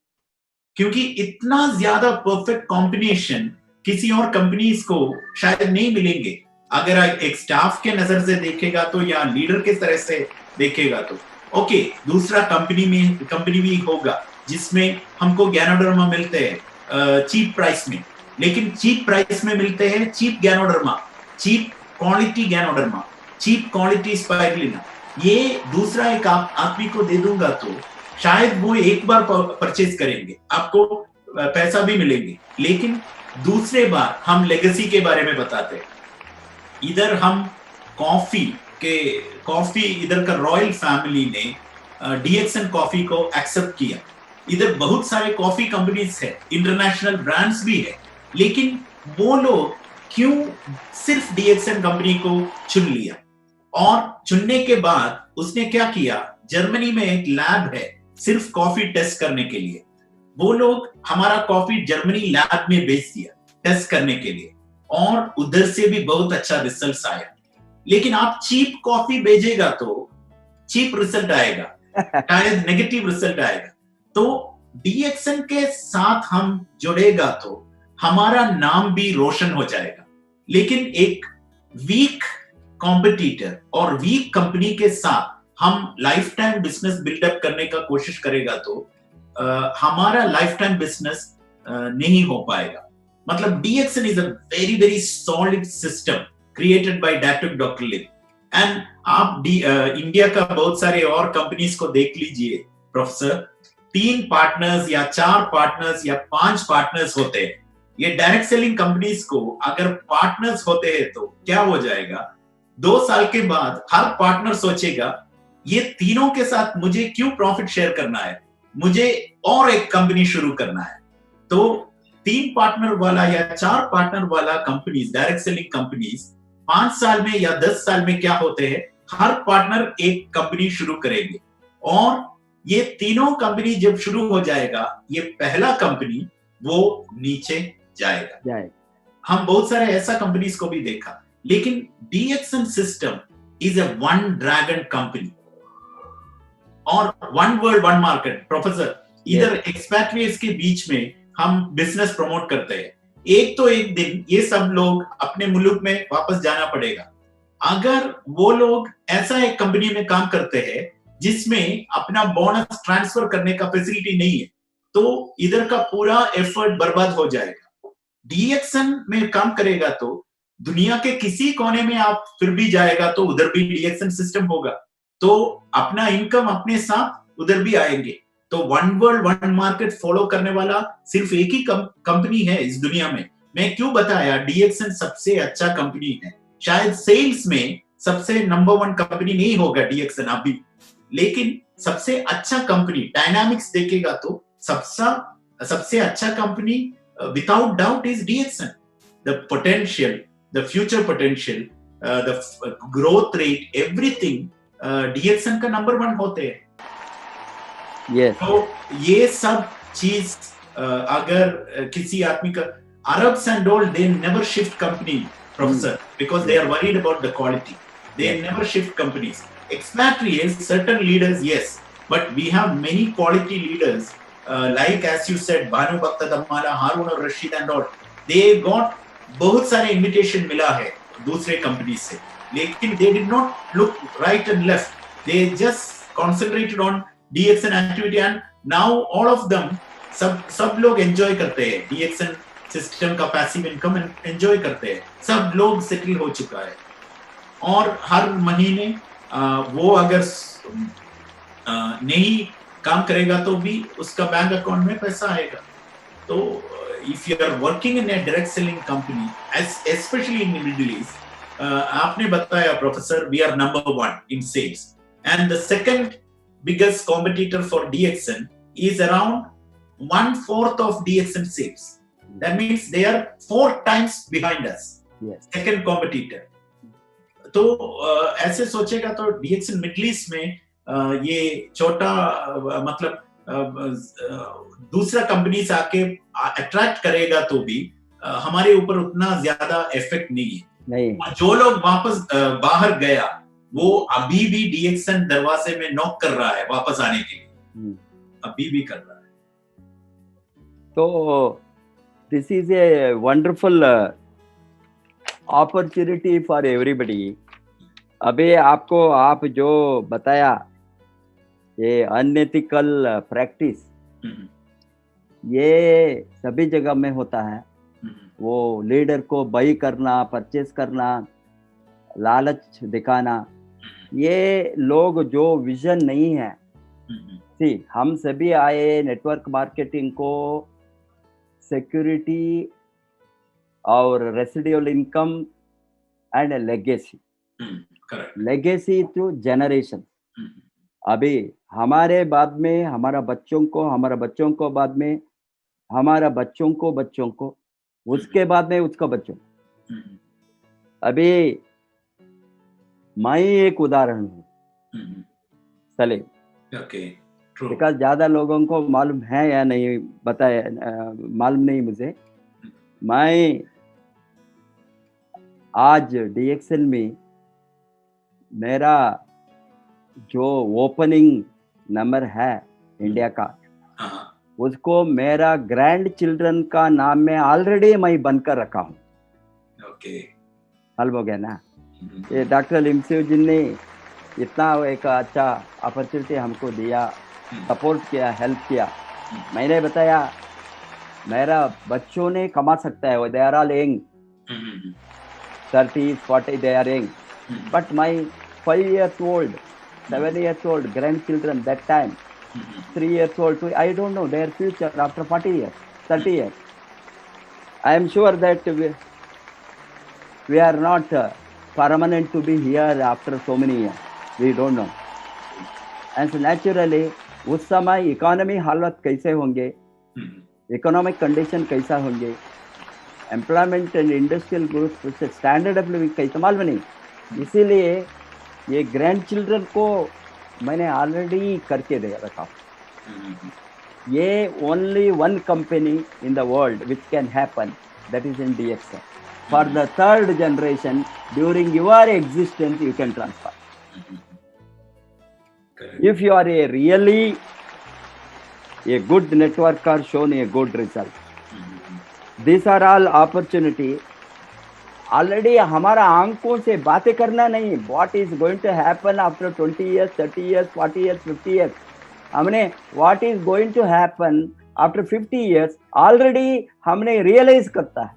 क्योंकि इतना ज्यादा परफेक्ट कॉम्बिनेशन किसी और कंपनीज को शायद नहीं मिलेंगे। अगर एक स्टाफ के नजर से देखेगा तो, या लीडर के तरह से देखेगा तो ओके, दूसरा कंपनी भी होगा जिसमें हमको गैनोडर्मा मिलते हैं चीप प्राइस में, लेकिन चीप प्राइस में मिलते हैं cheap ganoderma, cheap quality ganoderma, cheap quality spirulina. ये दूसरा एक आदमी को दे दूंगा तो शायद वो एक बार परचेज करेंगे, आपको पैसा भी मिलेंगे, लेकिन दूसरे बार हम लेगेसी के बारे में बताते हैं। इधर हम कॉफी इधर का रॉयल फैमिली ने डीएक्सन कॉफी को एक्सेप्ट किया। इधर बहुत सारे कॉफी कंपनीज है, इंटरनेशनल ब्रांड्स भी है, लेकिन वो लोग क्यों सिर्फ डीएक्सन कंपनी को चुन लिया? और चुनने के बाद उसने क्या किया, जर्मनी में एक लैब है सिर्फ कॉफी टेस्ट करने के लिए। वो लोग हमारा कॉफी जर्मनी लैब में भेज दिया टेस्ट करने के लिए, और उधर से भी बहुत अच्छा रिजल्ट आया। लेकिन आप चीप कॉफी भेजेगा तो चीप रिजल्ट आएगा, शायद नेगेटिव रिजल्ट आएगा। तो डीएक्सन के साथ हम जुड़ेगा तो हमारा नाम भी रोशन हो जाएगा। लेकिन एक वीक कॉम्पिटिटर और वीक कंपनी के साथ हम लाइफ टाइम बिजनेस बिल्डअप करने का कोशिश करेगा तो हमारा लाइफ टाइम बिजनेस नहीं हो पाएगा। मतलब DXN is a very very solid system created by doctor Lin. एंड आप इंडिया का बहुत सारे और कंपनीज को देख लीजिए प्रोफेसर, 3 पार्टनर्स या 4 पार्टनर्स या 5 पार्टनर्स होते हैं। ये डायरेक्ट सेलिंग कंपनीज को अगर पार्टनर्स होते हैं तो क्या हो जाएगा, 2 साल के बाद हर पार्टनर सोचेगा ये तीनों के साथ मुझे क्यों प्रॉफिट शेयर करना है, मुझे और एक कंपनी शुरू करना है। तो 3 पार्टनर वाला या 4 पार्टनर वाला कंपनीज, डायरेक्ट सेलिंग कंपनीज 5 साल में या 10 साल में क्या होते हैं, हर पार्टनर एक कंपनी शुरू करेंगे, और ये तीनों कंपनी जब शुरू हो जाएगा, ये पहला कंपनी वो नीचे जाएगा। हम बहुत सारे ऐसा कंपनीज को भी देखा। लेकिन DXN system is a one dragon company और one world one market. Professor, इधर एक्सपैट्रिएट्स के बीच में हम बिजनेस प्रमोट करते हैं। एक दिन ये सब लोग अपने मुल्क में वापस जाना पड़ेगा। अगर वो लोग ऐसा एक कंपनी में काम करते हैं जिसमें अपना बोनस ट्रांसफर करने का फैसिलिटी नहीं है, तो इधर का पूरा एफर्ट बर्बाद हो जाएगा। डीएक्सन में काम करेगा तो दुनिया के किसी कोने में आप फिर भी जाएगा तो उधर भी डीएक्सन सिस्टम होगा, तो अपना इनकम अपने साथ उधर भी आएंगे। तो one world one market follow करने वाला सिर्फ एक ही कंपनी है इस दुनिया में। मैं क्यों बताया डीएक्सन सबसे अच्छा कंपनी है। शायद सेल्स में सबसे नंबर 1 कंपनी नहीं होगा डीएक्सन अभी, लेकिन सबसे अच्छा कंपनी डायनामिक्स देखेगा तो सबसे अच्छा company without doubt is DXN. The potential, the future potential, the growth rate, everything DXN का नंबर 1 होते हैं। Yes. तो ये सब चीज अगर किसी आदमी का, Arabs and all, they never shift company, professor, because they are worried about the quality. They never shift companies. Expatriates, certain leaders, yes, but we have many quality leaders, like as you said, Bhanu Bhakta Dammala, Harun al-Rashid and all. They got बहुत सारे invitation मिला है दूसरे companies से, लेकिन they did not look right and left. They just concentrated on DXN activity, and now all of them सब लोग एंजॉय करते हैं डीएक्सन सिस्टम का पैसिव इनकम एंजॉय करते हैं। सब लोग सेटल हो चुका है, और हर महीने वो अगर नहीं काम करेगा तो भी उसका बैंक अकाउंट में पैसा आएगा। तो if you are working in a direct selling company, especially in middle East, आपने बताया professor, we are number 1 in sales, and the second biggest competitor for DXN is around 1/4 of DXN sales. That means they are 4 times behind us. Yes. Second competitor. तो ऐसे सोचेगा तो DXN मिडिल ईस्ट में ये छोटा मतलब दूसरा कंपनी से आके अट्रैक्ट करेगा तो भी हमारे ऊपर उतना ज्यादा इफेक्ट नहीं है। जो लोग वापस बाहर गया वो अभी भी डीएक्सन दरवाजे में नॉक कर रहा है वापस आने के लिए, अभी भी कर रहा है। तो this is a wonderful opportunity for everybody. अभी आप जो बताया ये अनएथिकल प्रैक्टिस, ये सभी जगह में होता है। वो लीडर को बाई करना, परचेस करना, लालच दिखाना, ये लोग जो विजन नहीं है, See, हम सभी आए नेटवर्क मार्केटिंग को सिक्योरिटी और residual income and legacy, correct. Legacy through generation. अभी हमारे बाद में हमारा बच्चों को बाद में हमारा बच्चों को उसके बाद में उसका बच्चों। अभी मैं ही एक उदाहरण हूँ सलीम, ओके, ट्रू। बिकॉज ज्यादा लोगों को मालूम है या नहीं बताया, मालूम नहीं मुझे। मैं आज डीएक्सएल में मेरा जो ओपनिंग नंबर है इंडिया का, उसको मेरा ग्रैंड चिल्ड्रन का नाम में ऑलरेडी मैं बनकर रखा हूँ। ओके, मालूम हो गया ना। ये डॉक्टर लिमसिव जी ने इतना एक अच्छा अपॉर्चुनिटी हमको दिया, सपोर्ट किया, हेल्प किया। मैंने बताया मेरा बच्चों ने कमा सकता है, they are all young, 30, 40 they are young, but my 5 years old, 7 years old grandchildren that time, 3 years old, I don't know their future after 40 years, 30 years. I am sure that we are not permanent to be here after so many years, we don't know. And so naturally उस समय इकोनॉमी हालत कैसे होंगे, इकोनॉमिक कंडीशन कैसा होंगे, employment and industrial growth standard of living कैसा मालूम नहीं। इसीलिए ये ग्रैंड चिल्ड्रन को मैंने ऑलरेडी करके दे रखा। ये only one company in the world which can happen, that is in DXL. For the third generation during your existence you can transfer if you are a really a good networker shown a good result. These are all opportunity. Already हमारा आंखों से बातें करना नहीं, what is going to happen after 20 years, 30 years, 40 years, 50 years. हमने what is going to happen after 50 years already हमने realize करता है।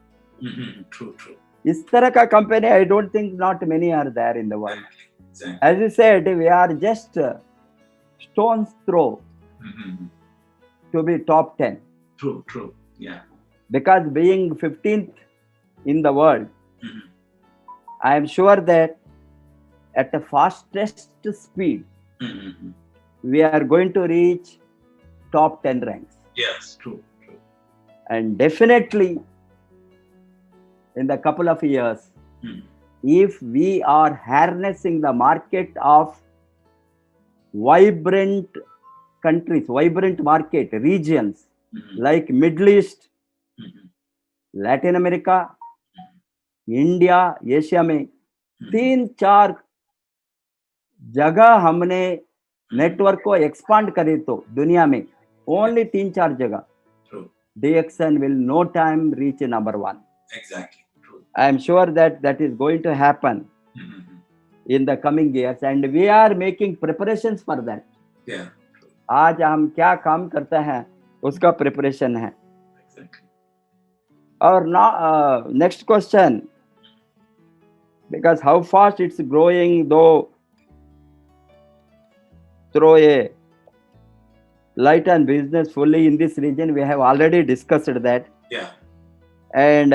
True, true. इस तरह का company I don't think not many are there in the world. Exactly. As you said, we are just stone's throw to be top 10. True, true. Yeah. Because being 15th in the world, I am sure that at the fastest speed, we are going to reach top 10 ranks. Yes, true, true. And definitely, in the couple of years, if we are harnessing the market of vibrant countries, vibrant market regions like Middle East, Latin America, India, Asia में 3-4 जगह हमने नेटवर्क को एक्सपांड करे तो दुनिया में ओनली 3-4 जगह, DXN will no time reach number 1. Exactly. True. I am sure that that is going to happen in the coming years, and we are making preparations for that. Yeah. आज हम क्या काम करते हैं उसका प्रिपरेशन है। Exactly. और next question, because how fast it's growing, though throw a light on business fully in this region, we have already discussed that. Yeah. And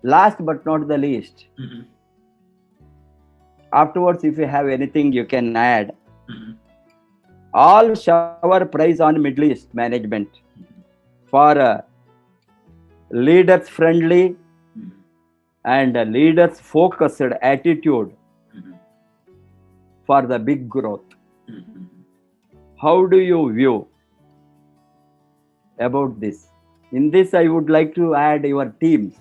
last but not the least, afterwards if you have anything you can add. All shower praise on Middle East management for leaders friendly and leaders focused attitude for the big growth. How do you view about this? In this, I would like to add your teams.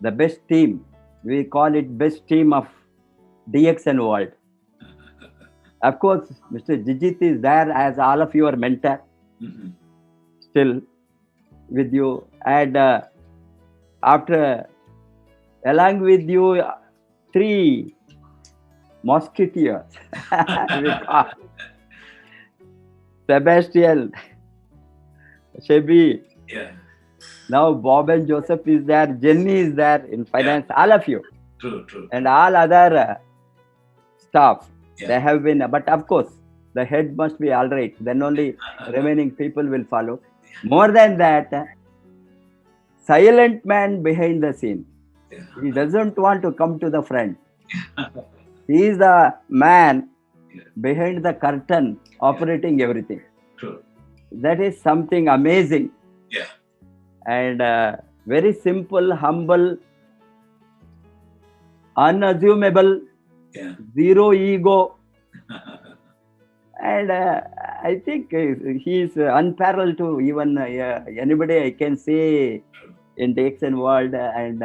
The best team, we call it best team of DXN world. Of course, Mr. Jijit is there as all of your mentor, still with you. And after, along with you, 3 musketeers. Sebastian, Shebi. Yeah. Now Bob and Joseph is there. Jenny is there in finance. Yeah. All of you. True, true. And all other staff. Yeah. They have been. But of course, the head must be all right. Then only remaining people will follow. More than that, silent man behind the scene. Yeah. He doesn't want to come to the front. He is the man Yeah. behind the curtain operating everything. True. That is something amazing. Yeah. And very simple, humble, unassumable, Yeah. zero ego. And I think he is unparalleled to even anybody I can say in DXN world, and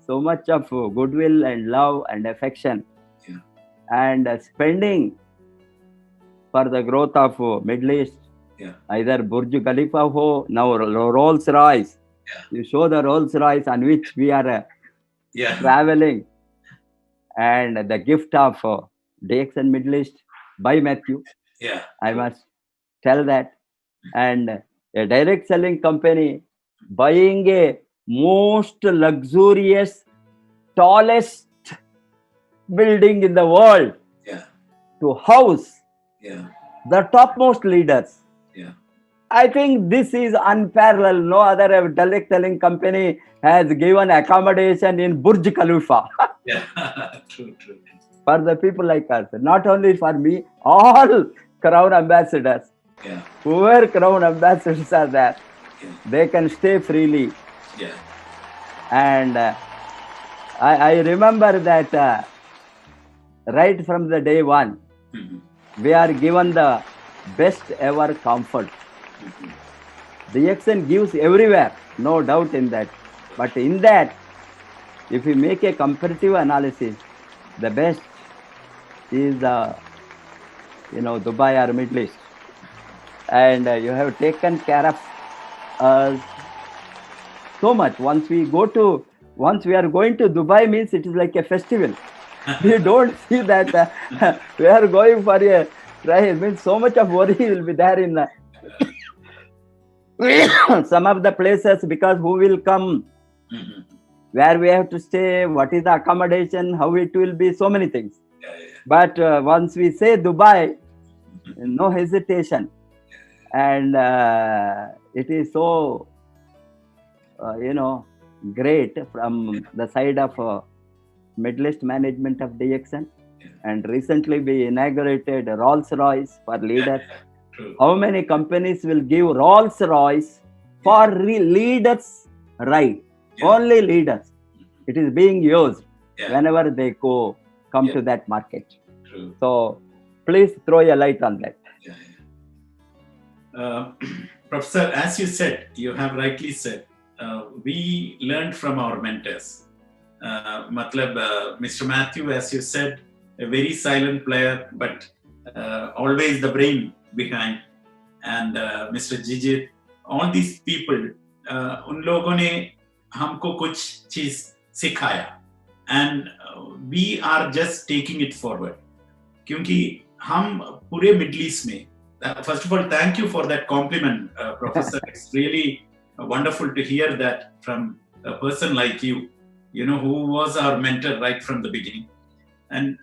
so much of goodwill and love and affection, Yeah. and spending for the growth of Middle East. Yeah. Either Burj Khalifa ho, now Rolls Royce. Yeah. You show the Rolls Royce on which we are Yeah. traveling, and the gift of DXN Middle East by Matthew. Yeah. I must tell that. And a direct selling company buying a most luxurious, tallest building in the world Yeah. to house Yeah. the topmost leaders. Yeah. I think this is unparalleled. No other direct selling company has given accommodation in Burj Khalifa Yeah. True. True. for the people like us. Not only for me, all crown ambassadors. Yeah. Whoever crown ambassadors are there, Yeah. they can stay freely. Yeah. And I remember that right from the day one, Mhm. we are given the best ever comfort. Mhm. The DXN gives everywhere, no doubt in that. But in that, if we make a comparative analysis, the best is Dubai or Middle East. And you have taken care of us so much. Once we are going to Dubai, means it is like a festival. We don't see that we are going for a trial. Means so much of worry will be there in some of the places, because who will come, Mhm. where we have to stay, what is the accommodation, how it will be, so many things. Yeah. Yeah. But once we say Dubai, no hesitation. And it is so, great from the side of Middle East management of DXN. And recently we inaugurated Rolls Royce for leaders. True. How many companies will give Rolls Royce for leaders' ride? Yeah. Only leaders. It is being used Yeah. whenever they come Yeah. to that market. True. So please throw a light on that. Yeah. Professor, as you said, you have rightly said, we learned from our mentors. Mr. Matthew, as you said, a very silent player, but always the brain behind. And Mr. Jijit, all these people, उन लोगों ने हमको कुछ चीज सिखाया, and we are just taking it forward. क्योंकि हम पूरे मिडिल ईस्ट में, first of all, thank you for that compliment, Professor. It's really wonderful to hear that from a person like you, who was our mentor right from the beginning. And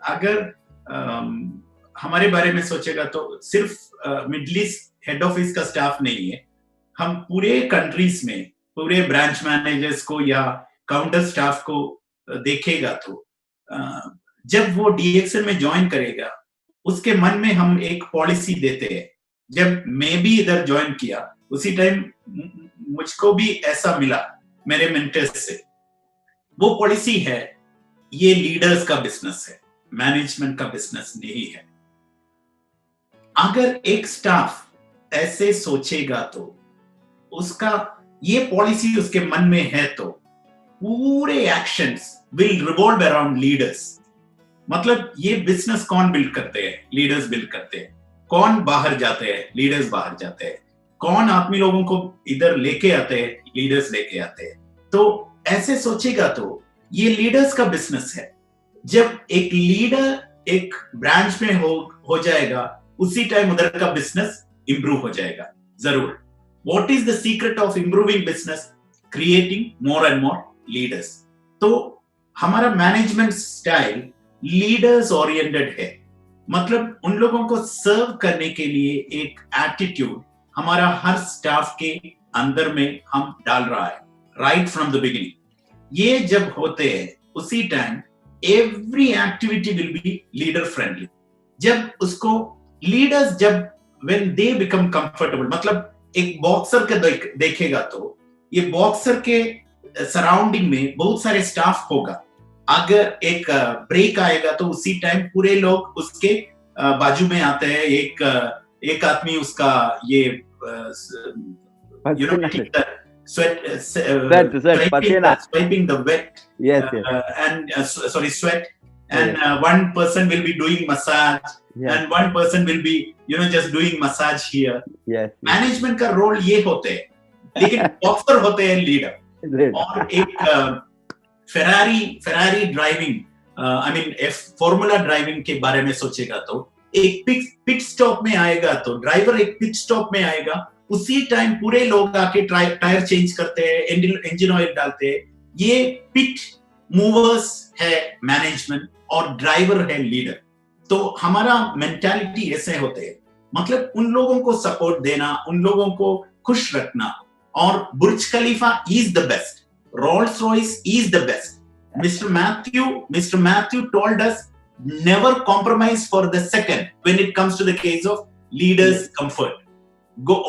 अगर हमारे बारे में सोचेगा तो सिर्फ मिडिल ईस्ट हेड ऑफिस का स्टाफ नहीं है, हम पूरे कंट्रीज में पूरे ब्रांच मैनेजर्स को या काउंटर स्टाफ को देखेगा तो जब वो DXN में ज्वाइन करेगा, उसके मन में हम एक पॉलिसी देते हैं. जब मैं भी इधर ज्वाइन किया, उसी टाइम मुझको भी ऐसा मिला मेरे मेंटर्स से. वो पॉलिसी है, ये लीडर्स का बिजनेस है, मैनेजमेंट का बिजनेस नहीं है. अगर एक स्टाफ ऐसे सोचेगा तो उसका ये पॉलिसी उसके मन में है तो पूरे actions will revolve around leaders. मतलब ये बिजनेस कौन बिल्ड करते हैं? लीडर्स बिल्ड करते हैं. कौन बाहर जाते हैं? लीडर्स बाहर जाते हैं. कौन आदमी लोगों को इधर लेके आते हैं? लीडर्स लेके आते हैं. तो ऐसे सोचेगा तो ये लीडर्स का बिजनेस है. जब एक लीडर एक ब्रांच में हो जाएगा, उसी टाइम उधर का बिजनेस इंप्रूव हो जाएगा जरूर. What is the secret of improving business? Creating more and more leaders. तो हमारा मैनेजमेंट स्टाइल लीडर्स ओरिएंटेड है. मतलब उन लोगों को सर्व करने के लिए एक एटीट्यूड हमारा हर स्टाफ के अंदर में हम डाल रहा है राइट फ्रॉम द बिगिनिंग। ये जब होते हैं उसी time every activity will be leader friendly. जब उसको लीडर्स जब व्हेन दे बिकम कंफर्टेबल, मतलब एक बॉक्सर के देखेगा तो ये बॉक्सर के सराउंडिंग में बहुत सारे स्टाफ होगा। अगर एक ब्रेक आएगा तो उसी टाइम पूरे लोग उसके बाजू में आते हैं। एक आदमी उसका ये swiping the wet, yes, and sorry, sweat, and one person will be doing massage, and one person will be just doing massage here. Yes, management का रोल ये होते हैं, लेकिन बॉक्सर होते हैं लीडर। और एक Ferrari driving, I mean formula driving के बारे में सोचेगा तो एक पिट स्टॉप में आएगा तो ड्राइवर एक पिट स्टॉप में आएगा, उसी टाइम पूरे लोग आके टायर चेंज करते हैं, इंजन ऑयल डालते हैं। ये पिट मूवर्स है मैनेजमेंट और ड्राइवर है लीडर। तो हमारा मेंटालिटी ऐसे होते हैं, मतलब उन लोगों को सपोर्ट देना, उन लोगों को खुश रखना। और Burj Khalifa is the best, Rolls Royce is the best. Mr. Matthew told us never compromise for the second when it comes to the case of leaders' comfort.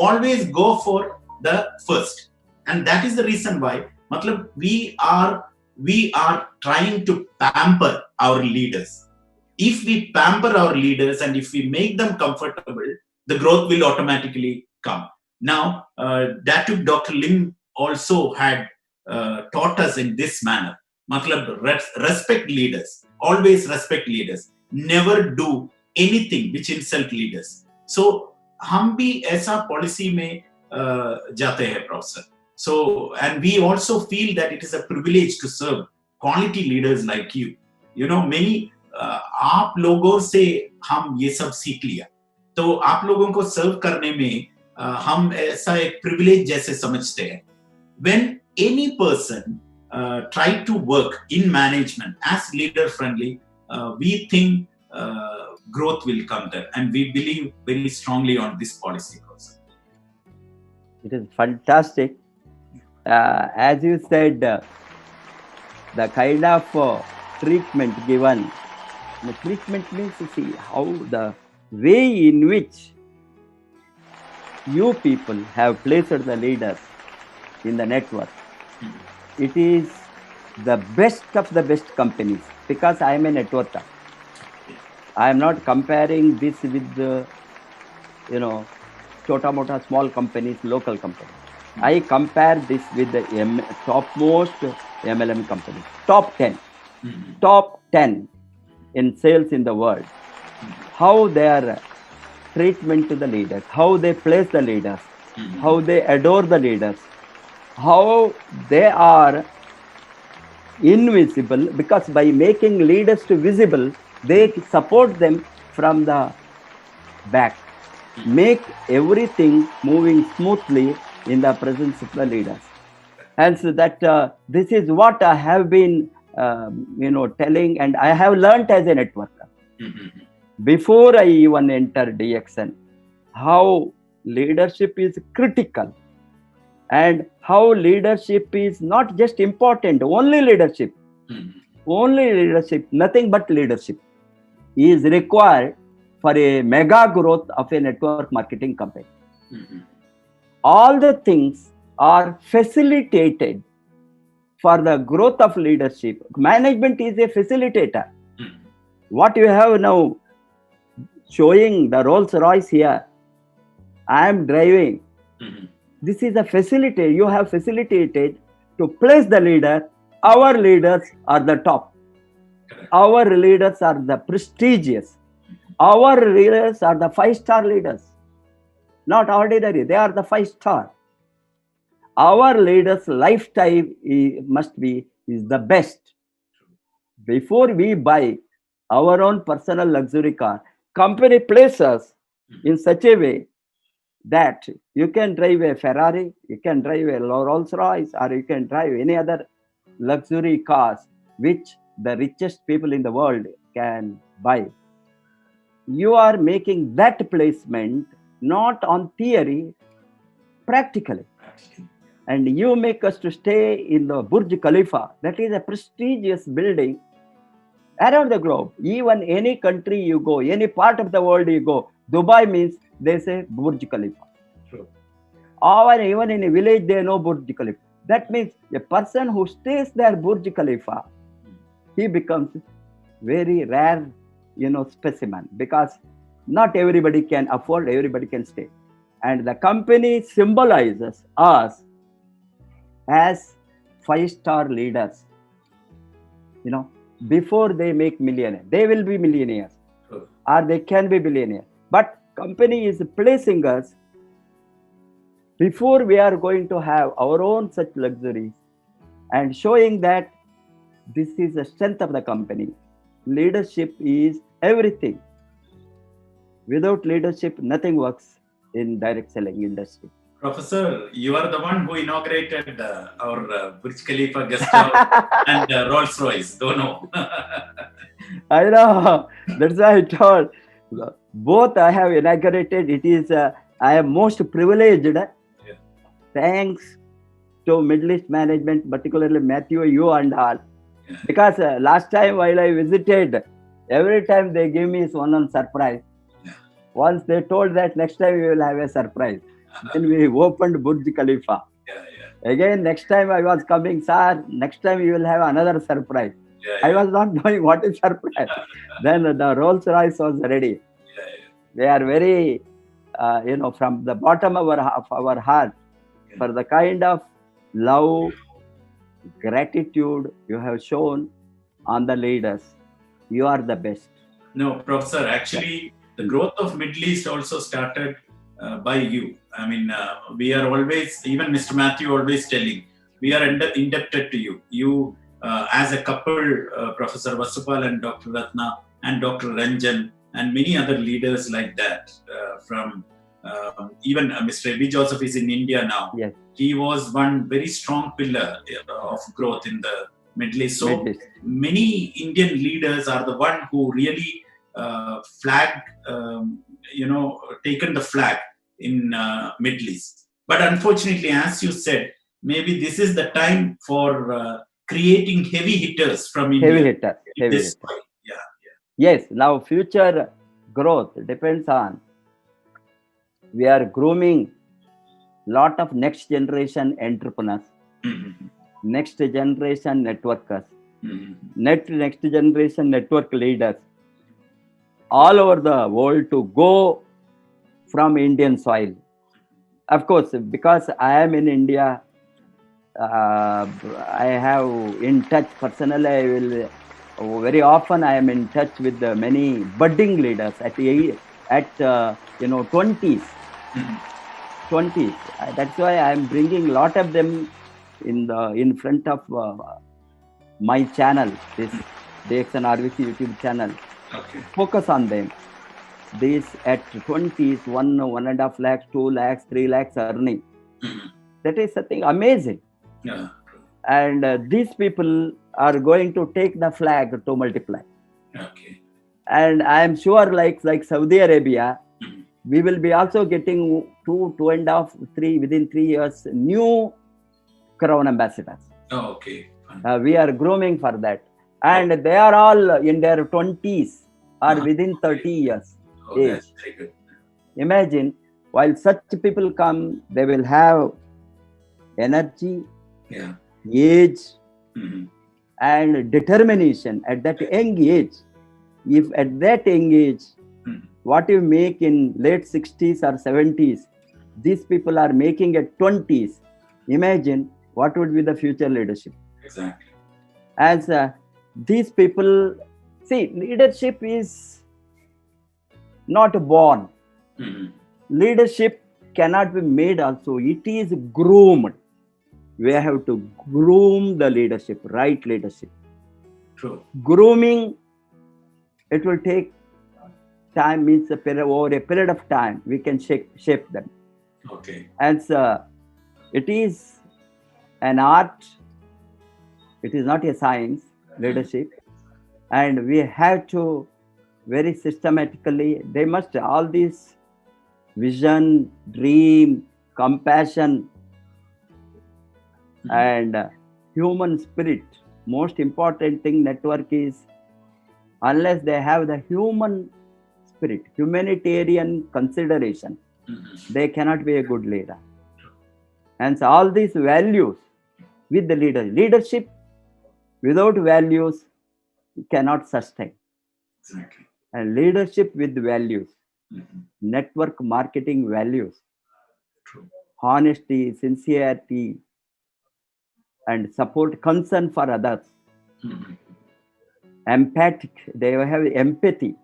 Always go for the first, and that is the reason why. मतलब we are trying to pamper our leaders. If we pamper our leaders and if we make them comfortable, the growth will automatically come. Now, Dr. Lim also had taught us in this manner. मतलब respect leaders, always respect leaders, never do anything which insult leaders. So हम भी ऐसा पॉलिसी में जाते हैं professor. So and we also feel that it is a privilege to serve quality leaders like you. You know, many आप लोगों से हम ये सब सीख लिया, तो आप लोगों को सर्व करने में हम ऐसा एक प्रिविलेज जैसे समझते हैं। When any person try to work in management as leader friendly, we think growth will come there, and we believe very strongly on this policy also. It is fantastic. As you said, the kind of treatment given, the treatment means to see how the way in which you people have placed the leaders in the network. It is the best of the best companies, because I am a networker. I am not comparing this with the, chota mota small companies, local companies. I compare this with the topmost MLM companies, top 10, top 10 in sales in the world. How their treatment to the leaders, how they place the leaders, how they adore the leaders, how they are invisible, because by making leaders to visible, they support them from the back, make everything moving smoothly in the presence of the leaders. And so that this is what I have been telling, and I have learned as a networker before I even entered DXN, how leadership is critical, and how leadership is not just important, only leadership, nothing but leadership is required for a mega growth of a network marketing company. All the things are facilitated for the growth of leadership. Management is a facilitator. What you have now showing the Rolls Royce here, I am driving. This is a facilitator. You have facilitated to place the leader. Our leaders are the top. Our leaders are the prestigious. Our leaders are the 5-star leaders. Not ordinary, they are the 5-star. Our leaders' lifetime is the best. Before we buy our own personal luxury car, company places us in such a way that you can drive a Ferrari, you can drive a Rolls Royce, or you can drive any other luxury cars which the richest people in the world can buy. you are making that placement not on theory, practically. And you make us to stay in the Burj Khalifa. That is a prestigious building around the globe. Even any country you go, any part of the world you go, Dubai means they say Burj Khalifa. True. Or even in a village they know Burj Khalifa. That means a person who stays there Burj Khalifa, he becomes very rare, specimen, because not everybody can afford, everybody can stay. And the company symbolizes us as 5-star leaders. Before they make millionaire, they will be millionaires, or they can be billionaires. But company is placing us before we are going to have our own such luxuries, and showing that this is the strength of the company. Leadership is everything. Without leadership, nothing works in direct selling industry. Professor, you are the one who inaugurated our Burj Khalifa guest house and Rolls Royce. Don't know. I know. That's why I told. Both I have inaugurated. It is, I am most privileged. Yeah. Thanks to Middle East management, particularly Matthew, you and all. Yeah. Because last time while I visited, every time they give me one surprise. Yeah. Once they told that next time we will have a surprise. Then we opened Burj Khalifa. Yeah. Again, next time I was coming, sir, next time you will have another surprise. Yeah. I was not knowing what is surprise. Then the Rolls Royce was ready. Yeah. They are very, from the bottom of our heart, for the kind of love, gratitude you have shown on the leaders. You are the best. No, Professor, actually, the growth of Middle East also started by you. I mean, we are always, even Mr. Matthew always telling, we are indebted to you. You, as a couple, Professor Vasupal and Dr. Ratna and Dr. Ranjan and many other leaders like that, from even Mr. A.B. Joseph is in India now. Yes. He was one very strong pillar of growth in the Middle East. So many Indian leaders are the one who really taken the flag in Middle East. But unfortunately, as you said, maybe this is the time for creating heavy hitters from India. Heavy hitter. Yeah. Yes. Now, future growth depends on, we are grooming lot of next generation entrepreneurs, next generation networkers, next generation network leaders all over the world to go from Indian soil. Of course, because I am in India, I have in touch personally. I will very often I am in touch with many budding leaders at 20s. That's why I am bringing a lot of them in front of my channel, this DXN RVC YouTube channel. Okay. Focus on them. These at 20s, 1.5 lakhs, 2 lakhs, 3 lakhs earning. That is something amazing. Yeah. And these people are going to take the flag to multiply. Okay. And I am sure, like Saudi Arabia, we will be also getting 2.5, 3 within 3 years new Crown ambassadors. Oh, okay. We are grooming for that, and they are all in their 20s or within 30 years age. That's very good. Imagine, while such people come, they will have energy, age, and determination at that young age. If at that young age, what you make in late 60s or 70s, these people are making at 20s. Imagine what would be the future leadership. Exactly. As these people, see, leadership is not born. Leadership cannot be made also. It is groomed. We have to groom the leadership, right leadership. True. Grooming, it will take time, means over a period of time, we can shape them. Okay. As it is an art, it is not a science, leadership. And we have to very systematically. They must all these vision, dream, compassion, and human spirit. Most important thing network is, unless they have the human spirit, humanitarian consideration, they cannot be a good leader. And so all these values with the leadership without values cannot sustain. Exactly. And leadership with values, network marketing values, True. honesty, sincerity, and support, concern for others, empathic, they have empathy.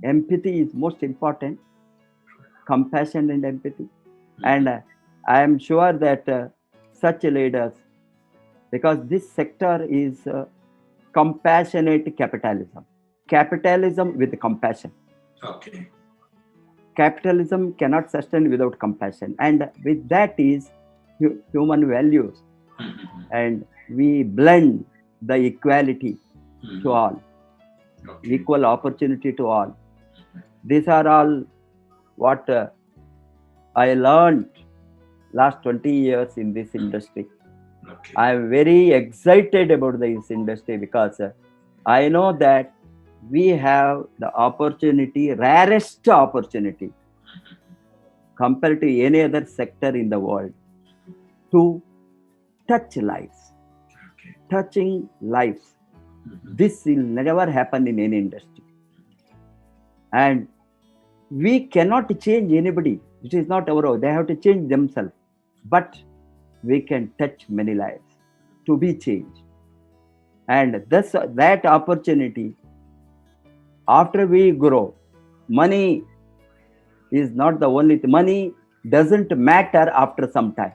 Empathy is most important, compassion and empathy. And I am sure that such leaders, because this sector is compassionate capitalism with compassion. Okay. Capitalism cannot sustain without compassion, and with that is human values, and we blend the equality to all, equal opportunity to all. These are all what I learned last 20 years in this industry. Okay. I am very excited about this industry because I know that we have the opportunity, rarest opportunity compared to any other sector in the world, to touch lives, touching lives. This will never happen in any industry. And we cannot change anybody. It is not our own. They have to change themselves. But we can touch many lives to be changed. And thus, that opportunity, after we grow, money is not the only thing. Money doesn't matter after some time.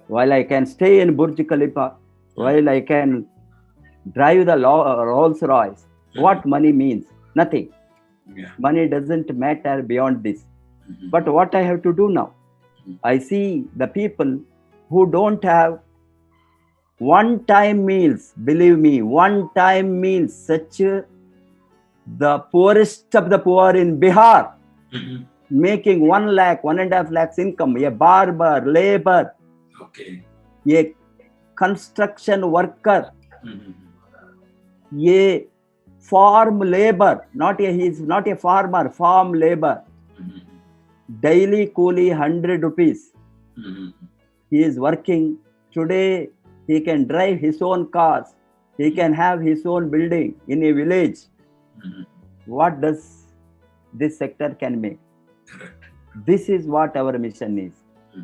While I can stay in Burj Khalifa, while I can drive the Rolls Royce, what money means? Nothing. Money doesn't matter beyond this. But what I have to do now? I see the people who don't have one-time meals. Believe me, one-time meals. Such the poorest of the poor in Bihar, making 1 lakh, 1.5 lakhs income. A barber, labor, a construction worker, a farm labor. He is not a farmer. Farm labor. Daily coolie 100 rupees. He is working. Today he can drive his own cars. He can have his own building in a village. What does this sector can make? This is what our mission is.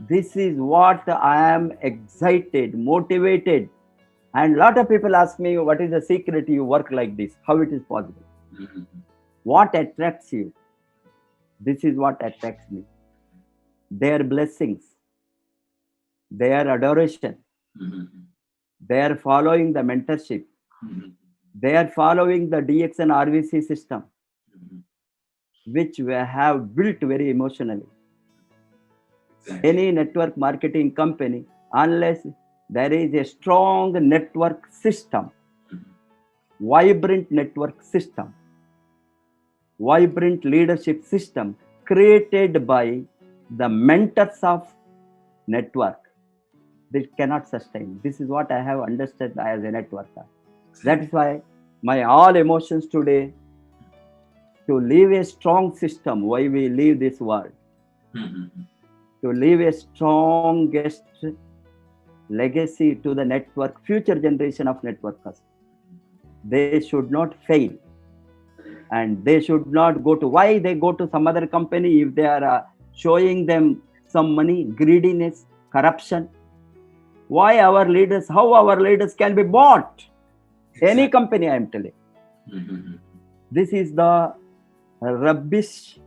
This is what I am excited, motivated. And a lot of people ask me, what is the secret you work like this? How it is possible? What attracts you? This is what attracts me. Their blessings, their adoration, they are following the mentorship, they are following the DX and RVC system, which we have built very emotionally. Any network marketing company, unless there is a strong network system, vibrant network system, vibrant leadership system created by the mentors of network, this cannot sustain. This is what I have understood as a networker. That is why my all emotions today, to leave a strong system, why we leave this world, to leave a strongest legacy to the network, future generation of networkers. They should not fail. And they should not go to, why they go to some other company if they are showing them some money, greediness, corruption? Why our leaders, how our leaders can be bought? Any company, I am telling. This is the rubbish,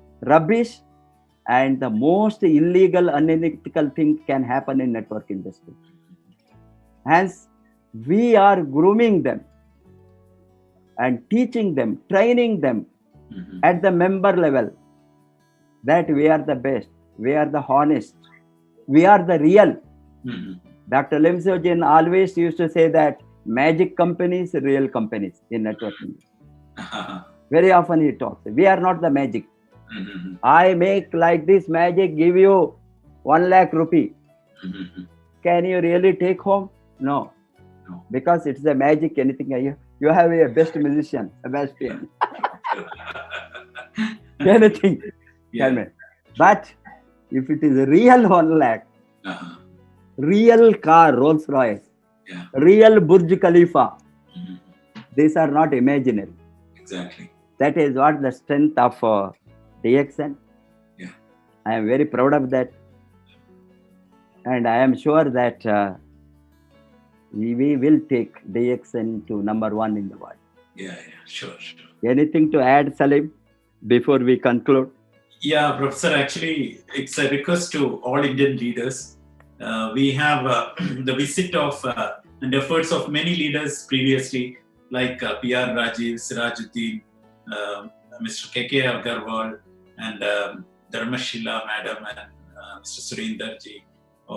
and the most illegal, unethical thing can happen in network industry. Hence, we are grooming them and teaching them, training them at the member level, that we are the best, we are the honest, we are the real. Dr. Lim Seo Jin always used to say that magic companies, real companies in networking. Very often he talks. We are not the magic. Mhm. I make like this magic, give you 1 lakh rupee. Mhm. Can you really take home? No. No. Because it's the magic, anything. You have a best musician, Sebastian. Anything. Yeah. Can make. But if it is a real 1 lakh, Uh-huh. real car, Rolls Royce, Yeah. real Burj Khalifa, Mhm. these are not imaginary. Exactly. That is what the strength of DXN. Yeah. I am very proud of that. And I am sure that we will take DXN to #1 in the world. Yeah. Sure. Anything to add, Salim, before we conclude? Yeah, Professor, actually, it's a request to all Indian leaders. We have the visit of and efforts of many leaders previously, like P.R. Rajiv, Sirajuddin, Mr. K.K. Agarwal, and Dharmashila Madam, and Mr. Surinder Ji.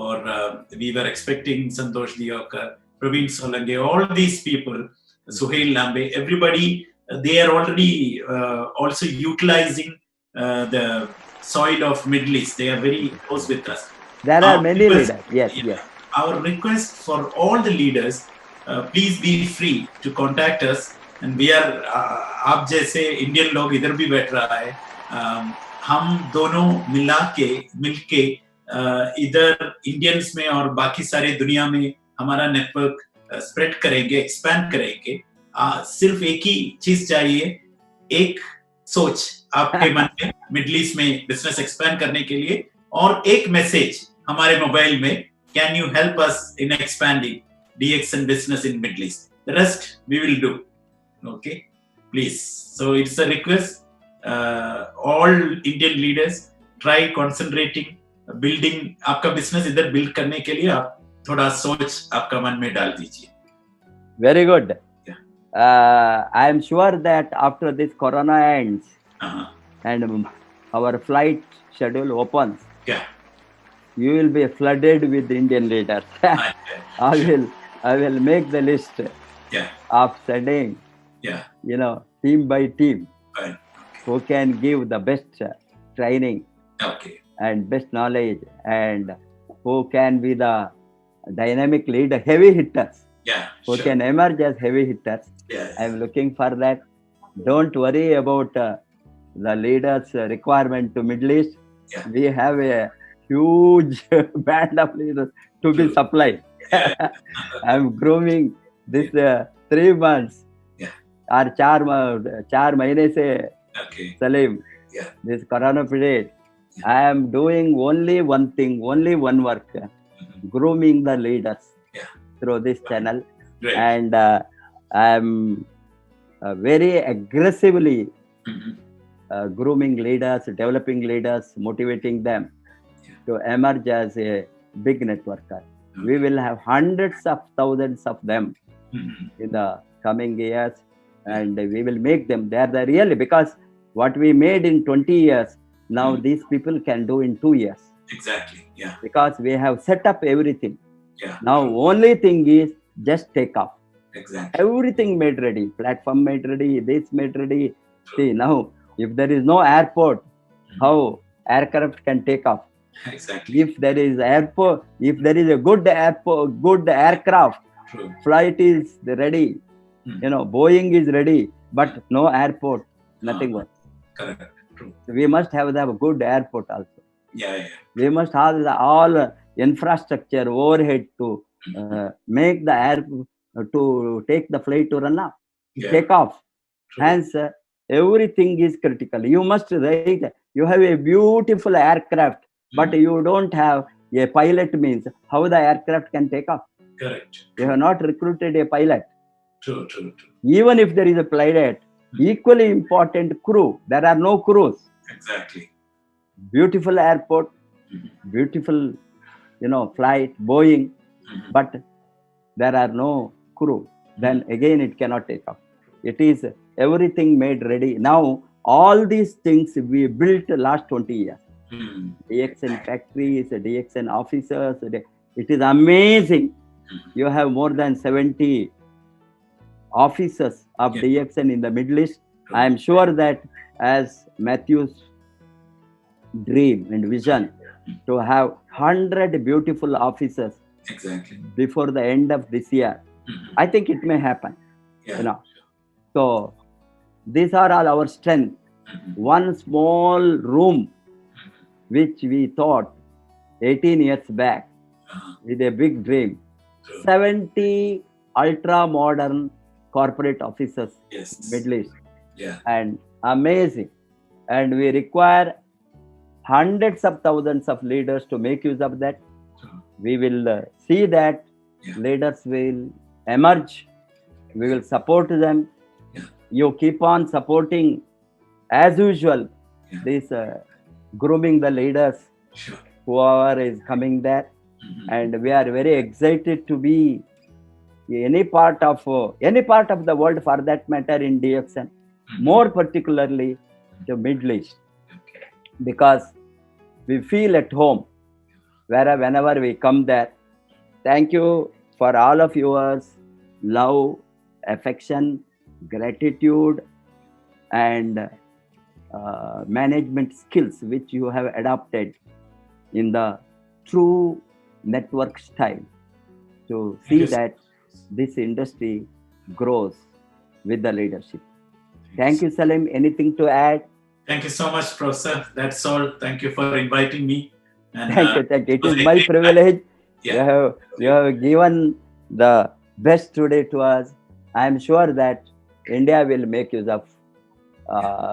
Or we were expecting Santosh Diokar, Praveen Solange, all these people, Suhail Lambe, everybody, they are already also utilizing the soil of Middle East. They are very close with us. There are many request- leaders. Yes, yeah, yes. Our request for all the leaders, please be free to contact us. And we are, आप जैसे इंडियन लोग इधर भी बैठ रहा है, हम दोनों मिलके इधर इंडियंस में और बाकी सारे दुनिया में हमारा नेटवर्क स्प्रेड करेंगे, एक्सपैंड करेंगे. सिर्फ एक ही चीज चाहिए, एक सोच आपके मन में मिडिल ईस्ट में बिजनेस एक्सपैंड करने के लिए, और एक मैसेज हमारे मोबाइल में, can you help us in expanding DXN business in Middle East. The rest we will do. Okay, please. So it's a request. All Indian leaders try concentrating, building. आपका business इधर build करने के लिए आप थोड़ा सोच आपका मन में डाल दीजिए. Very good. Yeah. I am sure that after this corona ends and our flight schedule opens, Yeah. you will be flooded with Indian leaders. I will make the list Yeah. of sending, Yeah. team by team, Fine. who can give the best training Okay. and best knowledge, and who can be the dynamic leader, heavy hitters, Yeah. who Sure. can emerge as heavy hitters. Yeah. I am looking for that. Don't worry about the leaders' requirement to Middle East. Yeah. We have a huge band of leaders to be True. supplied. Yeah. I am grooming this 3 months. Yeah. Or 4 महीने से, Okay. Salim, Yeah. this corona period, I am doing only one thing, only one work, grooming the leaders through this channel. Great. And I am very aggressively grooming leaders, developing leaders, motivating them to emerge as a big networker. We will have hundreds of thousands of them in the coming years, and we will make them. They are the really, because what we made in 20 years, now these people can do in 2 years. Exactly. Yeah. Because we have set up everything. Yeah. Now only thing is just take off. Exactly. Everything made ready, platform made ready, this made ready. See, now if there is no airport, how aircraft can take off? Exactly. If there is airport, if there is a good airport, good aircraft, True. flight is ready, Boeing is ready, but no airport, nothing works. Correct. True. We must have the good airport also. Yeah. We must have all infrastructure overhead to make the air to take the flight to run up, take off. True. Hence, everything is critical. You must write. You have a beautiful aircraft, but you don't have a pilot. Means how the aircraft can take off? Correct. You have not recruited a pilot. True. Even if there is a pilot, equally important crew. There are no crews. Exactly. Beautiful airport, beautiful, flight, Boeing, but there are no crew. Then again, it cannot take off. It is everything made ready. Now, all these things we built last 20 years. DXN factories, DXN officers. It is amazing. You have more than 70 officers of DXN in the Middle East. I am sure that as Matthew's dream and vision to have 100 beautiful officers Exactly. before the end of this year, I think it may happen. Yeah. You know, so these are all our strength. One small room, which we thought 18 years back with a big dream, True. 70 ultra modern corporate officers, Yes. Middle East, Yeah. and amazing. And we require hundreds of thousands of leaders to make use of that. True. We will see that leaders will emerge. We will support them. Yeah. You keep on supporting as usual. Yeah. This grooming the leaders, Sure. whoever is coming there, and we are very excited to be any part of the world, for that matter, in DXN, more particularly the Middle East, Okay. because we feel at home whenever we come there. Thank you for all of yours love, affection, gratitude, and management skills which you have adopted in the true network style to see that this industry grows with the leadership. Thank you, Salim. Anything to add? Thank you so much, Professor. That's all. Thank you for inviting me. And, Thank you. It is my privilege. Yeah. You have given the best today to us. I am sure that India will make use of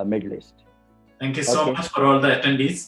Middle East. Thank you so much for all the attendees.